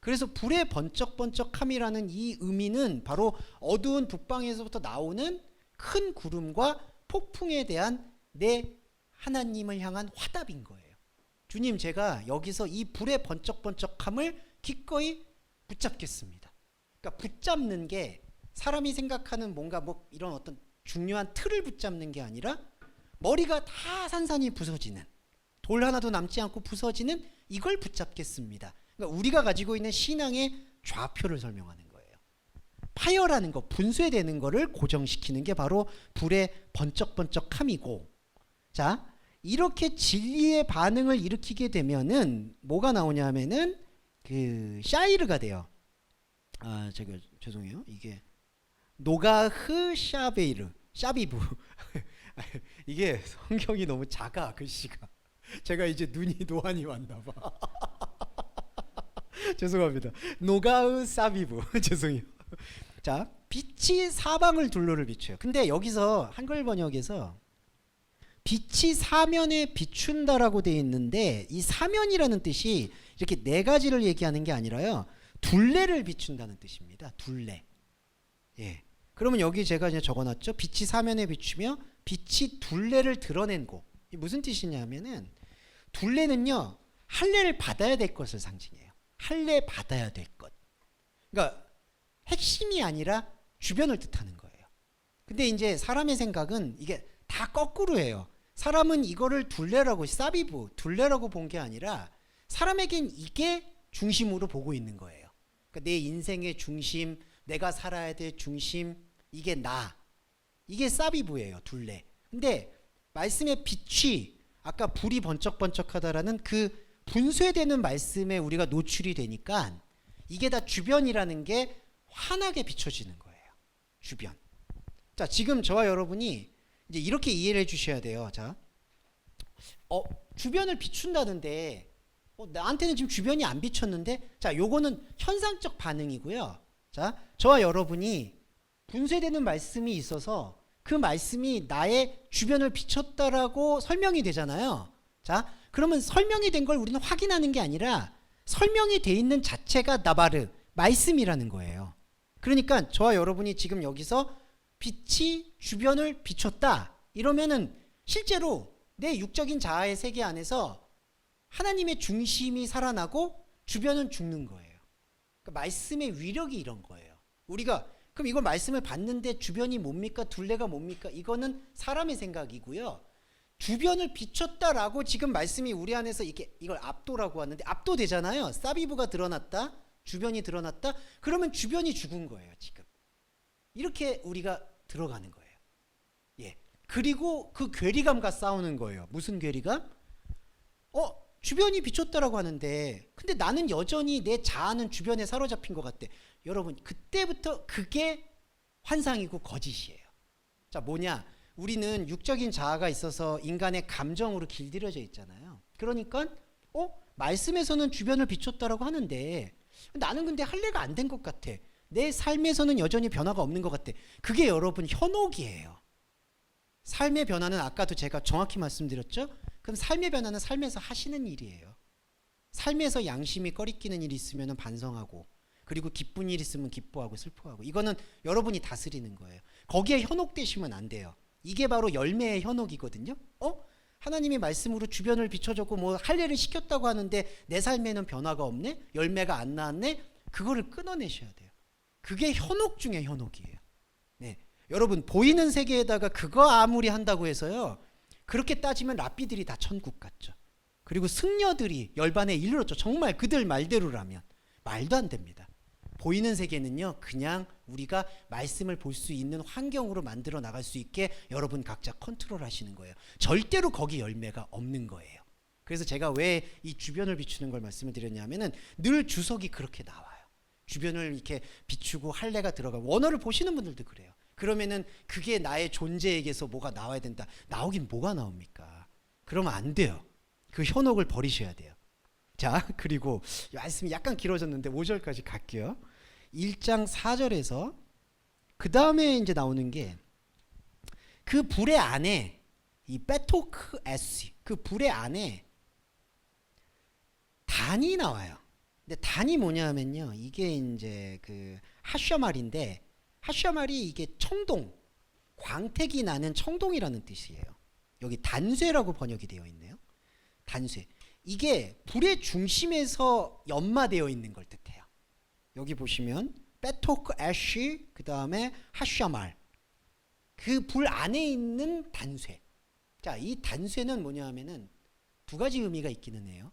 그래서 불의 번쩍번쩍함이라는 이 의미는 바로 어두운 북방에서부터 나오는 큰 구름과 폭풍에 대한 내 하나님을 향한 화답인 거예요. 주님, 제가 여기서 이 불의 번쩍번쩍함을 기꺼이 붙잡겠습니다. 그러니까 붙잡는 게 사람이 생각하는 뭔가 뭐 이런 어떤 중요한 틀을 붙잡는 게 아니라 머리가 다 산산이 부서지는, 돌 하나도 남지 않고 부서지는 이걸 붙잡겠습니다. 그러니까 우리가 가지고 있는 신앙의 좌표를 설명하는 거예요. 파열하는 거, 분쇄되는 거를 고정시키는 게 바로 불의 번쩍번쩍함이고, 자, 이렇게 진리의 반응을 일으키게 되면은 뭐가 나오냐면은 그 샤이르가 돼요. 제가 죄송해요. 이게 노가흐 샤비브. 이게 성경이 너무 작아, 글씨가. 제가 이제 눈이 노안이 왔나 봐. 죄송합니다. 노가흐 사비브. 죄송해요. 자, 빛이 사방을 둘러를 비춰요. 근데 여기서 한글 번역에서 빛이 사면에 비춘다라고 되어 있는데, 이 사면이라는 뜻이 이렇게 네 가지를 얘기하는 게 아니라요, 둘레를 비춘다는 뜻입니다. 둘레. 예. 그러면 여기 제가 이제 적어놨죠. 빛이 사면에 비추며 빛이 둘레를 드러낸고. 이 무슨 뜻이냐면은, 둘레는요, 할례를 받아야 될 것을 상징해요. 할례 받아야 될 것. 그러니까 핵심이 아니라 주변을 뜻하는 거예요. 근데 이제 사람의 생각은 이게 다 거꾸로예요. 사람은 이거를 둘레라고, 사비부, 둘레라고 본 게 아니라 사람에겐 이게 중심으로 보고 있는 거예요. 그러니까 내 인생의 중심, 내가 살아야 될 중심, 이게 나. 이게 사비부예요, 둘레. 근데 말씀의 빛이, 아까 불이 번쩍번쩍하다라는 그 분쇄되는 말씀에 우리가 노출이 되니까 이게 다 주변이라는 게 환하게 비춰지는 거예요. 주변. 자, 지금 저와 여러분이 이제 이렇게 이해를 해주셔야 돼요. 자, 주변을 비춘다는데 나한테는 지금 주변이 안 비쳤는데, 자, 요거는 현상적 반응이고요. 자, 저와 여러분이 분쇄되는 말씀이 있어서 그 말씀이 나의 주변을 비췄다라고 설명이 되잖아요. 자, 그러면 설명이 된 걸 우리는 확인하는 게 아니라 설명이 돼 있는 자체가 나바르, 말씀이라는 거예요. 그러니까 저와 여러분이 지금 여기서 빛이 주변을 비췄다 이러면은 실제로 내 육적인 자아의 세계 안에서 하나님의 중심이 살아나고 주변은 죽는 거예요. 그러니까 말씀의 위력이 이런 거예요. 우리가 그럼 이걸 말씀을 받는데 주변이 뭡니까? 둘레가 뭡니까? 이거는 사람의 생각이고요. 주변을 비췄다라고 지금 말씀이 우리 안에서 이걸 압도라고 하는데, 압도되잖아요. 사비부가 드러났다, 주변이 드러났다. 그러면 주변이 죽은 거예요. 지금 이렇게 우리가 들어가는 거예요. 예. 그리고 그 괴리감과 싸우는 거예요. 무슨 괴리감? 주변이 비췄다라고 하는데 근데 나는 여전히 내 자아는 주변에 사로잡힌 것 같대. 여러분, 그때부터 그게 환상이고 거짓이에요. 자, 뭐냐? 우리는 육적인 자아가 있어서 인간의 감정으로 길들여져 있잖아요. 그러니까 말씀에서는 주변을 비췄다라고 하는데 나는 근데 할례가 안 된 것 같아. 내 삶에서는 여전히 변화가 없는 것 같아. 그게 여러분 현혹이에요. 삶의 변화는 아까도 제가 정확히 말씀드렸죠. 그럼 삶의 변화는 삶에서 하시는 일이에요. 삶에서 양심이 꺼리끼는 일이 있으면 반성하고, 그리고 기쁜 일 있으면 기뻐하고 슬퍼하고, 이거는 여러분이 다스리는 거예요. 거기에 현혹되시면 안 돼요. 이게 바로 열매의 현혹이거든요. 하나님의 말씀으로 주변을 비춰줬고 뭐 할례를 시켰다고 하는데 내 삶에는 변화가 없네, 열매가 안 나왔네, 그거를 끊어내셔야 돼요. 그게 현혹 중에 현혹이에요. 네, 여러분, 보이는 세계에다가 그거 아무리 한다고 해서요, 그렇게 따지면 랍비들이 다 천국 갔죠. 그리고 승려들이 열반에 이르렀죠. 정말 그들 말대로라면. 말도 안 됩니다. 보이는 세계는요, 그냥 우리가 말씀을 볼 수 있는 환경으로 만들어 나갈 수 있게 여러분 각자 컨트롤 하시는 거예요. 절대로 거기 열매가 없는 거예요. 그래서 제가 왜 이 주변을 비추는 걸 말씀을 드렸냐면은 늘 주석이 그렇게 나와요. 주변을 이렇게 비추고 할례가 들어가고, 원어를 보시는 분들도 그래요. 그러면은 그게 나의 존재에게서 뭐가 나와야 된다. 나오긴 뭐가 나옵니까? 그러면 안 돼요. 그 현혹을 버리셔야 돼요. 자, 그리고 말씀이 약간 길어졌는데 5절까지 갈게요. 1장 4절에서 그 다음에 이제 나오는 게 그 불의 안에 이 베토크 에스, 그 불의 안에 단이 나와요. 근데 단이 뭐냐면요, 이게 이제 그 하샤말인데, 하샤말이 이게 청동, 광택이 나는 청동이라는 뜻이에요. 여기 단쇠라고 번역이 되어 있네요. 단쇠. 이게 불의 중심에서 연마되어 있는 걸 뜻해요. 여기 보시면 베토크 애쉬, 그 다음에 하샤말, 그 불 안에 있는 단쇠. 자, 이 단쇠는 뭐냐 하면은 두 가지 의미가 있기는 해요.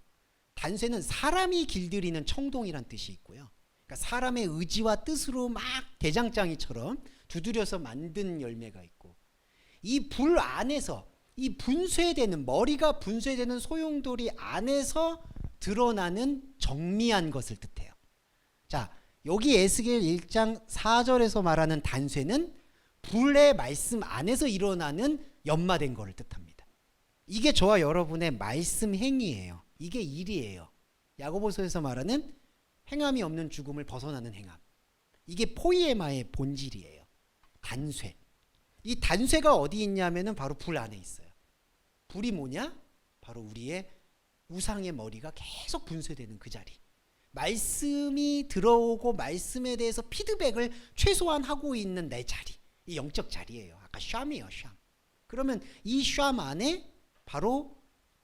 단쇠는 사람이 길들이는 청동이란 뜻이 있고요. 그러니까 사람의 의지와 뜻으로 막 대장장이처럼 두드려서 만든 열매가 있고, 이 불 안에서, 이 분쇄되는, 머리가 분쇄되는 소용돌이 안에서 드러나는 정미한 것을 뜻해요. 자, 여기 에스겔 1장 4절에서 말하는 단쇠는 불의 말씀 안에서 일어나는 연마된 것을 뜻합니다. 이게 저와 여러분의 말씀 행위예요. 이게 일이에요. 야고보서에서 말하는 행함이 없는 죽음을 벗어나는 행함. 이게 포이에마의 본질이에요. 단쇠. 이 단쇠가 어디 있냐면은 바로 불 안에 있어요. 불이 뭐냐? 바로 우리의 우상의 머리가 계속 분쇄되는 그 자리. 말씀이 들어오고 말씀에 대해서 피드백을 최소한 하고 있는 내 자리. 이 영적 자리예요. 아까 샴이에요, 샴. 그러면 이 샴 안에 바로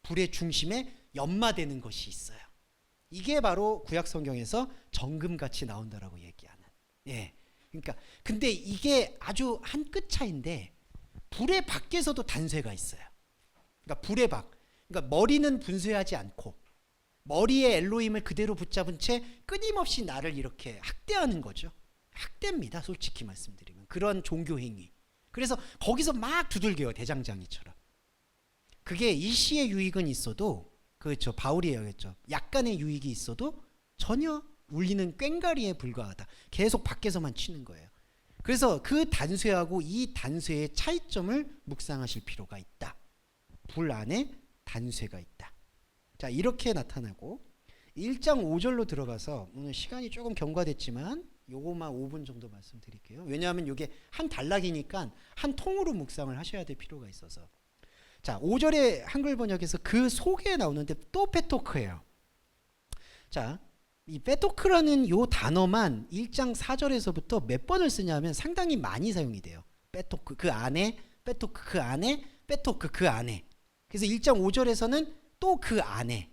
불의 중심에 연마되는 것이 있어요. 이게 바로 구약 성경에서 정금같이 나온다라고 얘기하는. 예. 그러니까 근데 이게 아주 한 끗 차인데 불의 밖에서도 단쇠가 있어요. 그러니까 불의 밖. 그러니까 머리는 분쇄하지 않고 머리에 엘로힘을 그대로 붙잡은 채 끊임없이 나를 이렇게 학대하는 거죠. 학대입니다. 솔직히 말씀드리면. 그런 종교 행위. 그래서 거기서 막 두들겨요. 대장장이처럼. 그게 일시의 유익은 있어도, 그렇죠, 바울이 얘기했죠. 약간의 유익이 있어도 전혀 울리는 꽹과리에 불과하다. 계속 밖에서만 치는 거예요. 그래서 그 단수하고 이 단수의 차이점을 묵상하실 필요가 있다. 불 안에 단수가 있다. 자, 이렇게 나타나고 1장 5절로 들어가서 오늘 시간이 조금 경과됐지만 요거만 5분 정도 말씀드릴게요. 왜냐하면 이게 한 단락이니까 한 통으로 묵상을 하셔야 될 필요가 있어서. 자, 5절의 한글 번역에서 그 속에 나오는데 또 페토크예요. 자, 이 페토크라는 요 단어만 1장 4절에서부터 몇 번을 쓰냐면 상당히 많이 사용이 돼요. 페토크 그 안에, 페토크 그 안에, 페토크 그 안에. 그래서 1장 5절에서는 또 그 안에.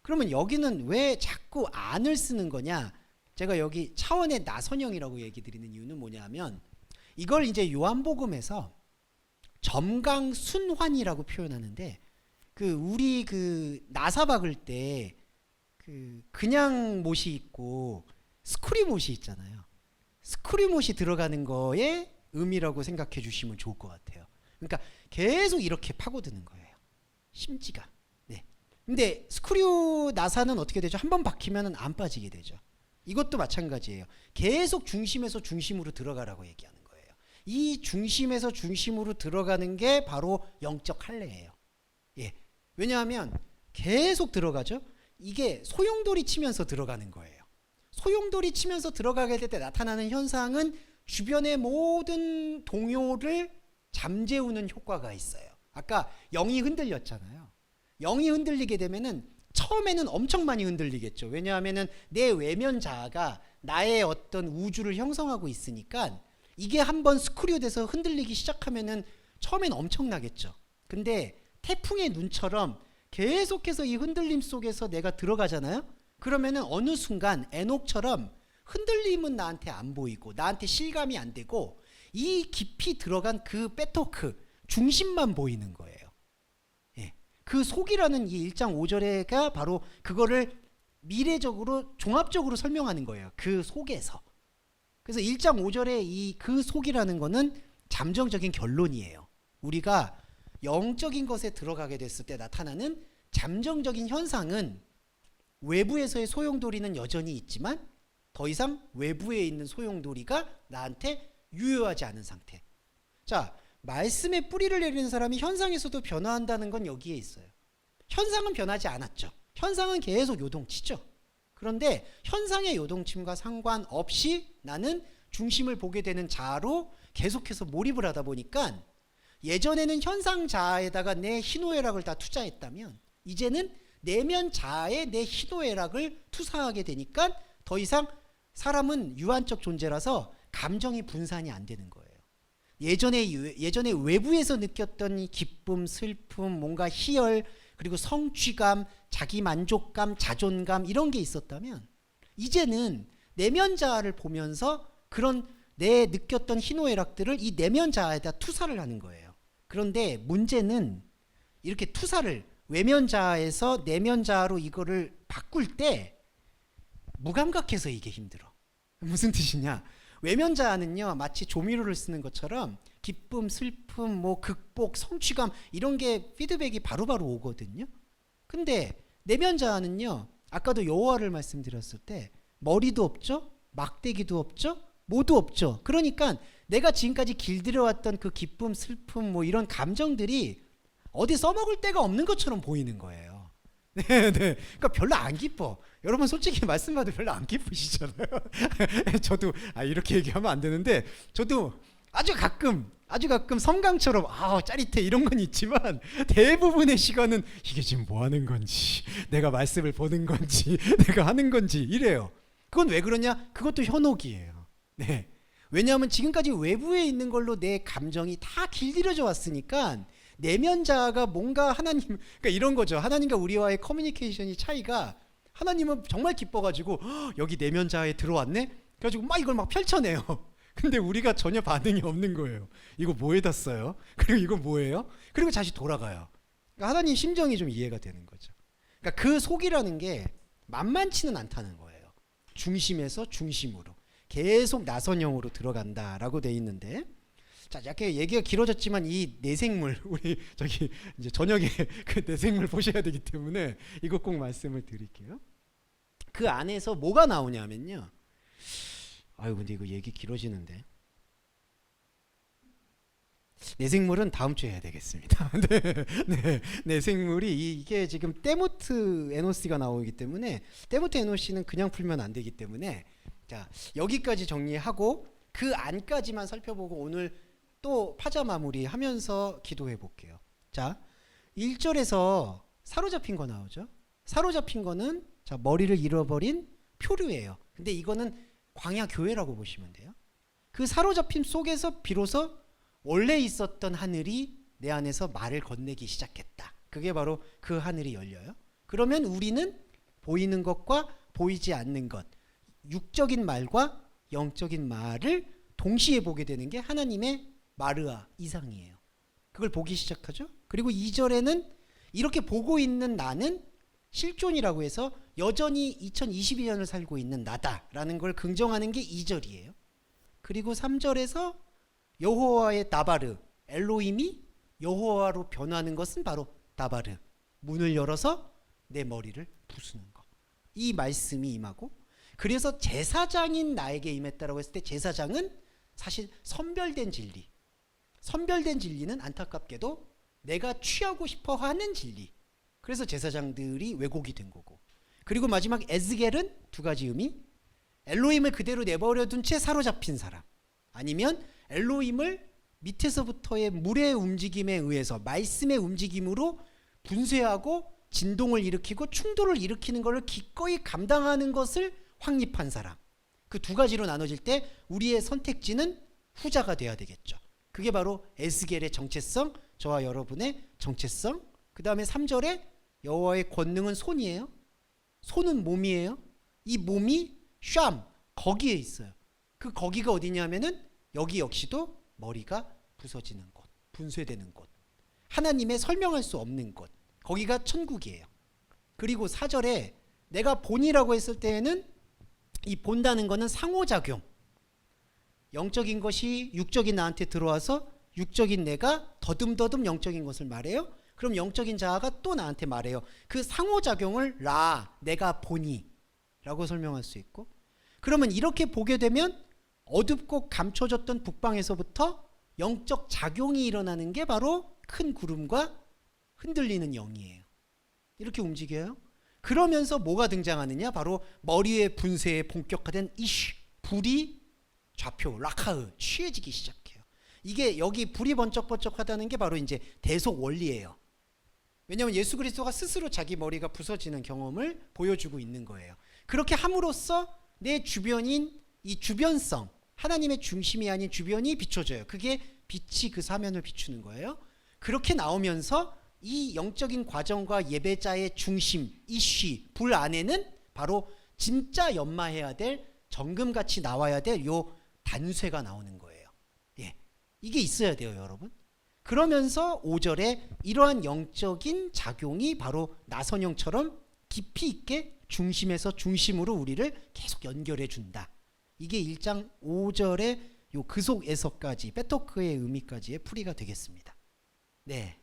그러면 여기는 왜 자꾸 안을 쓰는 거냐? 제가 여기 차원의 나선형이라고 얘기 드리는 이유는 뭐냐면 이걸 이제 요한복음에서 점강순환이라고 표현하는데 우리 나사 박을 때 그냥 못이 있고 스크류 못이 있잖아요. 스크류 못이 들어가는 거에 의미라고 생각해 주시면 좋을 것 같아요. 그러니까 계속 이렇게 파고드는 거예요. 심지가. 네. 근데 스크류 나사는 어떻게 되죠? 한번 박히면 안 빠지게 되죠. 이것도 마찬가지예요. 계속 중심에서 중심으로 들어가라고 얘기하는 거예요. 이 중심에서 중심으로 들어가는 게 바로 영적 할례예요. 예. 왜냐하면 계속 들어가죠. 이게 소용돌이 치면서 들어가는 거예요. 소용돌이 치면서 들어가게 될 때 나타나는 현상은 주변의 모든 동요를 잠재우는 효과가 있어요. 아까 영이 흔들렸잖아요. 영이 흔들리게 되면은 처음에는 엄청 많이 흔들리겠죠. 왜냐하면은 내 외면 자아가 나의 어떤 우주를 형성하고 있으니까 이게 한번 스크류 돼서 흔들리기 시작하면은 처음엔 엄청나겠죠. 근데 태풍의 눈처럼 계속해서 이 흔들림 속에서 내가 들어가잖아요. 그러면은 어느 순간 에녹처럼 흔들림은 나한테 안 보이고 나한테 실감이 안 되고 이 깊이 들어간 그 페토크 중심만 보이는 거예요. 예. 그 속이라는 이 1장 5절에가 바로 그거를 미래적으로 종합적으로 설명하는 거예요. 그 속에서. 그래서 1장 5절에 이 그 속이라는 거는 잠정적인 결론이에요. 우리가 영적인 것에 들어가게 됐을 때 나타나는 잠정적인 현상은 외부에서의 소용돌이는 여전히 있지만 더 이상 외부에 있는 소용돌이가 나한테 유효하지 않은 상태. 자, 말씀에 뿌리를 내리는 사람이 현상에서도 변화한다는 건 여기에 있어요. 현상은 변하지 않았죠. 현상은 계속 요동치죠. 그런데 현상의 요동침과 상관없이 나는 중심을 보게 되는 자아로 계속해서 몰입을 하다 보니까 예전에는 현상 자아에다가 내 희노애락을 다 투자했다면 이제는 내면 자아에 내 희노애락을 투사하게 되니까 더 이상 사람은 유한적 존재라서 감정이 분산이 안 되는 거예요. 예전에 외부에서 느꼈던 기쁨, 슬픔, 뭔가 희열, 그리고 성취감, 자기 만족감, 자존감 이런 게 있었다면 이제는 내면 자아를 보면서 그런 내 느꼈던 희노애락들을 이 내면 자아에다 투사를 하는 거예요. 그런데 문제는 이렇게 투사를 외면 자아에서 내면 자아로 이거를 바꿀 때 무감각해서 이게 힘들어. 무슨 뜻이냐? 외면 자아는요 마치 조미료를 쓰는 것처럼 기쁨, 슬픔, 뭐 극복, 성취감 이런 게 피드백이 바로바로 오거든요. 근데 내면 자아는요 아까도 여호와를 말씀드렸을 때 머리도 없죠, 막대기도 없죠, 뭐도 없죠. 그러니까 내가 지금까지 길들여왔던 그 기쁨, 슬픔, 뭐 이런 감정들이 어디 써먹을 데가 없는 것처럼 보이는 거예요. 네. 그러니까 별로 안 기뻐. 여러분 솔직히 말씀봐도 별로 안 기쁘시잖아요. 저도 이렇게 얘기하면 안 되는데 저도 아주 가끔 섬광처럼 짜릿해 이런 건 있지만 대부분의 시간은 이게 지금 뭐 하는 건지, 내가 말씀을 보는 건지, 내가 하는 건지 이래요. 그건 왜 그러냐? 그것도 현혹이에요. 네. 왜냐하면 지금까지 외부에 있는 걸로 내 감정이 다 길들여져 왔으니까 내면 자아가 뭔가 하나님, 그러니까 이런 거죠. 하나님과 우리와의 커뮤니케이션이 차이가 하나님은 정말 기뻐가지고 여기 내면 자아에 들어왔네? 그래가지고 막 이걸 막 펼쳐내요. 근데 우리가 전혀 반응이 없는 거예요. 이거 뭐에다 써요? 그리고 이거 뭐예요? 그리고 다시 돌아가요. 그러니까 하나님 심정이 좀 이해가 되는 거죠. 그러니까 그 속이라는 게 만만치는 않다는 거예요. 중심에서 중심으로 계속 나선형으로 들어간다라고 돼 있는데, 자, 약간 얘기가 길어졌지만 이 내생물, 우리 저기 이제 저녁에 그 내생물 보셔야 되기 때문에 이거 꼭 말씀을 드릴게요. 그 안에서 뭐가 나오냐면요. 근데 이거 얘기 길어지는데. 내생물은 다음 주에 해야 되겠습니다. 네, 네, 내생물이 이게 지금 데모트 NOC가 나오기 때문에 데모트 NOC는 그냥 풀면 안 되기 때문에 자 여기까지 정리하고 그 안까지만 살펴보고 오늘 또 파자 마무리하면서 기도해 볼게요. 자 1절에서 사로잡힌 거 나오죠. 사로잡힌 거는 자 머리를 잃어버린 표류예요. 근데 이거는 광야 교회라고 보시면 돼요. 그 사로잡힘 속에서 비로소 원래 있었던 하늘이 내 안에서 말을 건네기 시작했다. 그게 바로 그 하늘이 열려요. 그러면 우리는 보이는 것과 보이지 않는 것, 육적인 말과 영적인 말을 동시에 보게 되는 게 하나님의 마르아 이상이에요. 그걸 보기 시작하죠. 그리고 2절에는 이렇게 보고 있는 나는 실존이라고 해서 여전히 2022년을 살고 있는 나다라는 걸 긍정하는 게 2절이에요. 그리고 3절에서 여호와의 다바르 엘로힘이 여호와로 변하는 것은 바로 다바르 문을 열어서 내 머리를 부수는 거. 이 말씀이 임하고 그래서 제사장인 나에게 임했다라고 했을 때 제사장은 사실 선별된 진리. 선별된 진리는 안타깝게도 내가 취하고 싶어 하는 진리. 그래서 제사장들이 왜곡이 된 거고. 그리고 마지막 에스겔은 두 가지 의미. 엘로힘을 그대로 내버려 둔 채 사로잡힌 사람. 아니면 엘로힘을 밑에서부터의 물의 움직임에 의해서 말씀의 움직임으로 분쇄하고 진동을 일으키고 충돌을 일으키는 것을 기꺼이 감당하는 것을 확립한 사람. 그 두 가지로 나눠질 때 우리의 선택지는 후자가 돼야 되겠죠. 그게 바로 에스겔의 정체성, 저와 여러분의 정체성. 그 다음에 3절에 여호와의 권능은 손이에요. 손은 몸이에요. 이 몸이 샴 거기에 있어요. 그 거기가 어디냐면은 여기 역시도 머리가 부서지는 곳, 분쇄되는 곳, 하나님의 설명할 수 없는 곳, 거기가 천국이에요. 그리고 4절에 내가 본이라고 했을 때에는 이 본다는 거는 상호작용, 영적인 것이 육적인 나한테 들어와서 육적인 내가 더듬더듬 영적인 것을 말해요. 그럼 영적인 자아가 또 나한테 말해요. 그 상호작용을 라 내가 보니 라고 설명할 수 있고, 그러면 이렇게 보게 되면 어둡고 감춰졌던 북방에서부터 영적 작용이 일어나는 게 바로 큰 구름과 흔들리는 영이에요. 이렇게 움직여요. 그러면서 뭐가 등장하느냐? 바로 머리의 분쇄에 본격화된 이슈, 불이 좌표, 라카흐, 취해지기 시작해요. 이게 여기 불이 번쩍번쩍하다는 게 바로 이제 대속 원리예요. 왜냐하면 예수 그리스도가 스스로 자기 머리가 부서지는 경험을 보여주고 있는 거예요. 그렇게 함으로써 내 주변인 이 주변성, 하나님의 중심이 아닌 주변이 비춰져요. 그게 빛이 그 사면을 비추는 거예요. 그렇게 나오면서 이 영적인 과정과 예배자의 중심, 이쉬, 불 안에는 바로 진짜 연마해야 될, 정금같이 나와야 될 요 단쇠가 나오는 거예요. 예, 이게 있어야 돼요, 여러분. 그러면서 5절에 이러한 영적인 작용이 바로 나선형처럼 깊이 있게 중심에서 중심으로 우리를 계속 연결해 준다. 이게 1장 5절의 요 그속에서까지 빼토크의 의미까지의 풀이가 되겠습니다. 네.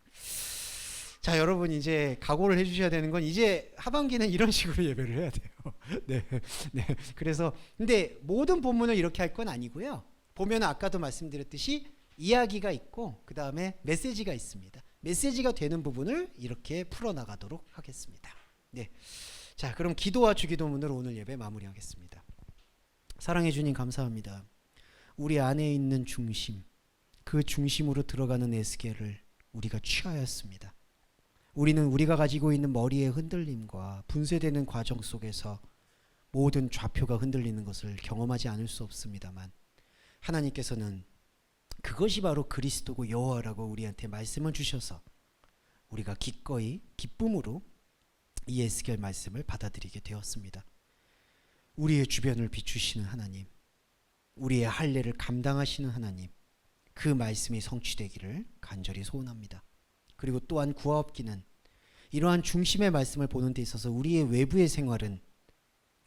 자, 여러분 이제 각오를 해주셔야 되는 건 이제 하반기는 이런 식으로 예배를 해야 돼요. 네, 네. 그래서 근데 모든 본문을 이렇게 할 건 아니고요. 보면 아까도 말씀드렸듯이 이야기가 있고 그 다음에 메시지가 있습니다. 메시지가 되는 부분을 이렇게 풀어나가도록 하겠습니다. 네. 자, 그럼 기도와 주기도문으로 오늘 예배 마무리하겠습니다. 사랑해 주님 감사합니다. 우리 안에 있는 중심, 그 중심으로 들어가는 에스겔을 우리가 취하였습니다. 우리는 우리가 가지고 있는 머리의 흔들림과 분쇄되는 과정 속에서 모든 좌표가 흔들리는 것을 경험하지 않을 수 없습니다만, 하나님께서는 그것이 바로 그리스도고 여호와라고 우리한테 말씀을 주셔서 우리가 기꺼이 기쁨으로 이 에스겔 말씀을 받아들이게 되었습니다. 우리의 주변을 비추시는 하나님, 우리의 할례를 감당하시는 하나님, 그 말씀이 성취되기를 간절히 소원합니다. 그리고 또한 구하옵기는 이러한 중심의 말씀을 보는 데 있어서 우리의 외부의 생활은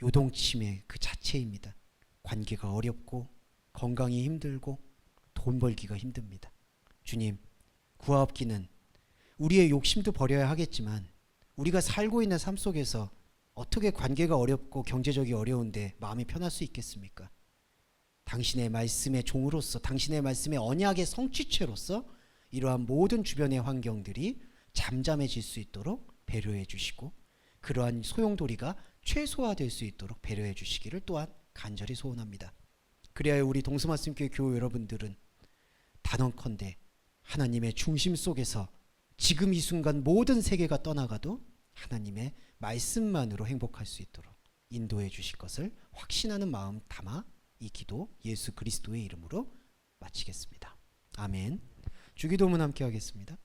요동침의 그 자체입니다. 관계가 어렵고 건강이 힘들고 돈 벌기가 힘듭니다. 주님, 구하옵기는 우리의 욕심도 버려야 하겠지만 우리가 살고 있는 삶 속에서 어떻게 관계가 어렵고 경제적이 어려운데 마음이 편할 수 있겠습니까? 당신의 말씀의 종으로서, 당신의 말씀의 언약의 성취체로서 이러한 모든 주변의 환경들이 잠잠해질 수 있도록 배려해 주시고 그러한 소용돌이가 최소화될 수 있도록 배려해 주시기를 또한 간절히 소원합니다. 그래야 우리 동서말씀교회 교회 여러분들은 단언컨대 하나님의 중심 속에서 지금 이 순간 모든 세계가 떠나가도 하나님의 말씀만으로 행복할 수 있도록 인도해 주실 것을 확신하는 마음 담아 이 기도 예수 그리스도의 이름으로 마치겠습니다. 아멘. 주기도문 함께 하겠습니다.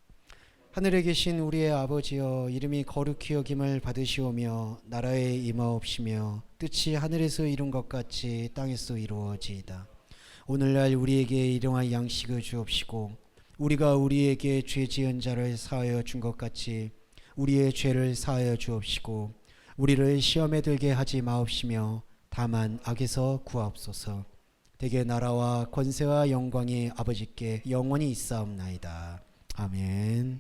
하늘에 계신 우리의 아버지여, 이름이 거룩히 여김을 받으시오며 나라에 임하옵시며 뜻이 하늘에서 이룬 것 같이 땅에서 이루어지이다. 오늘날 우리에게 일용할 양식을 주옵시고 우리가 우리에게 죄 지은 자를 사하여 준 것 같이 우리의 죄를 사하여 주옵시고 우리를 시험에 들게 하지 마옵시며 다만 악에서 구하옵소서. 대개 나라와 권세와 영광이 아버지께 영원히 있사옵나이다. 아멘.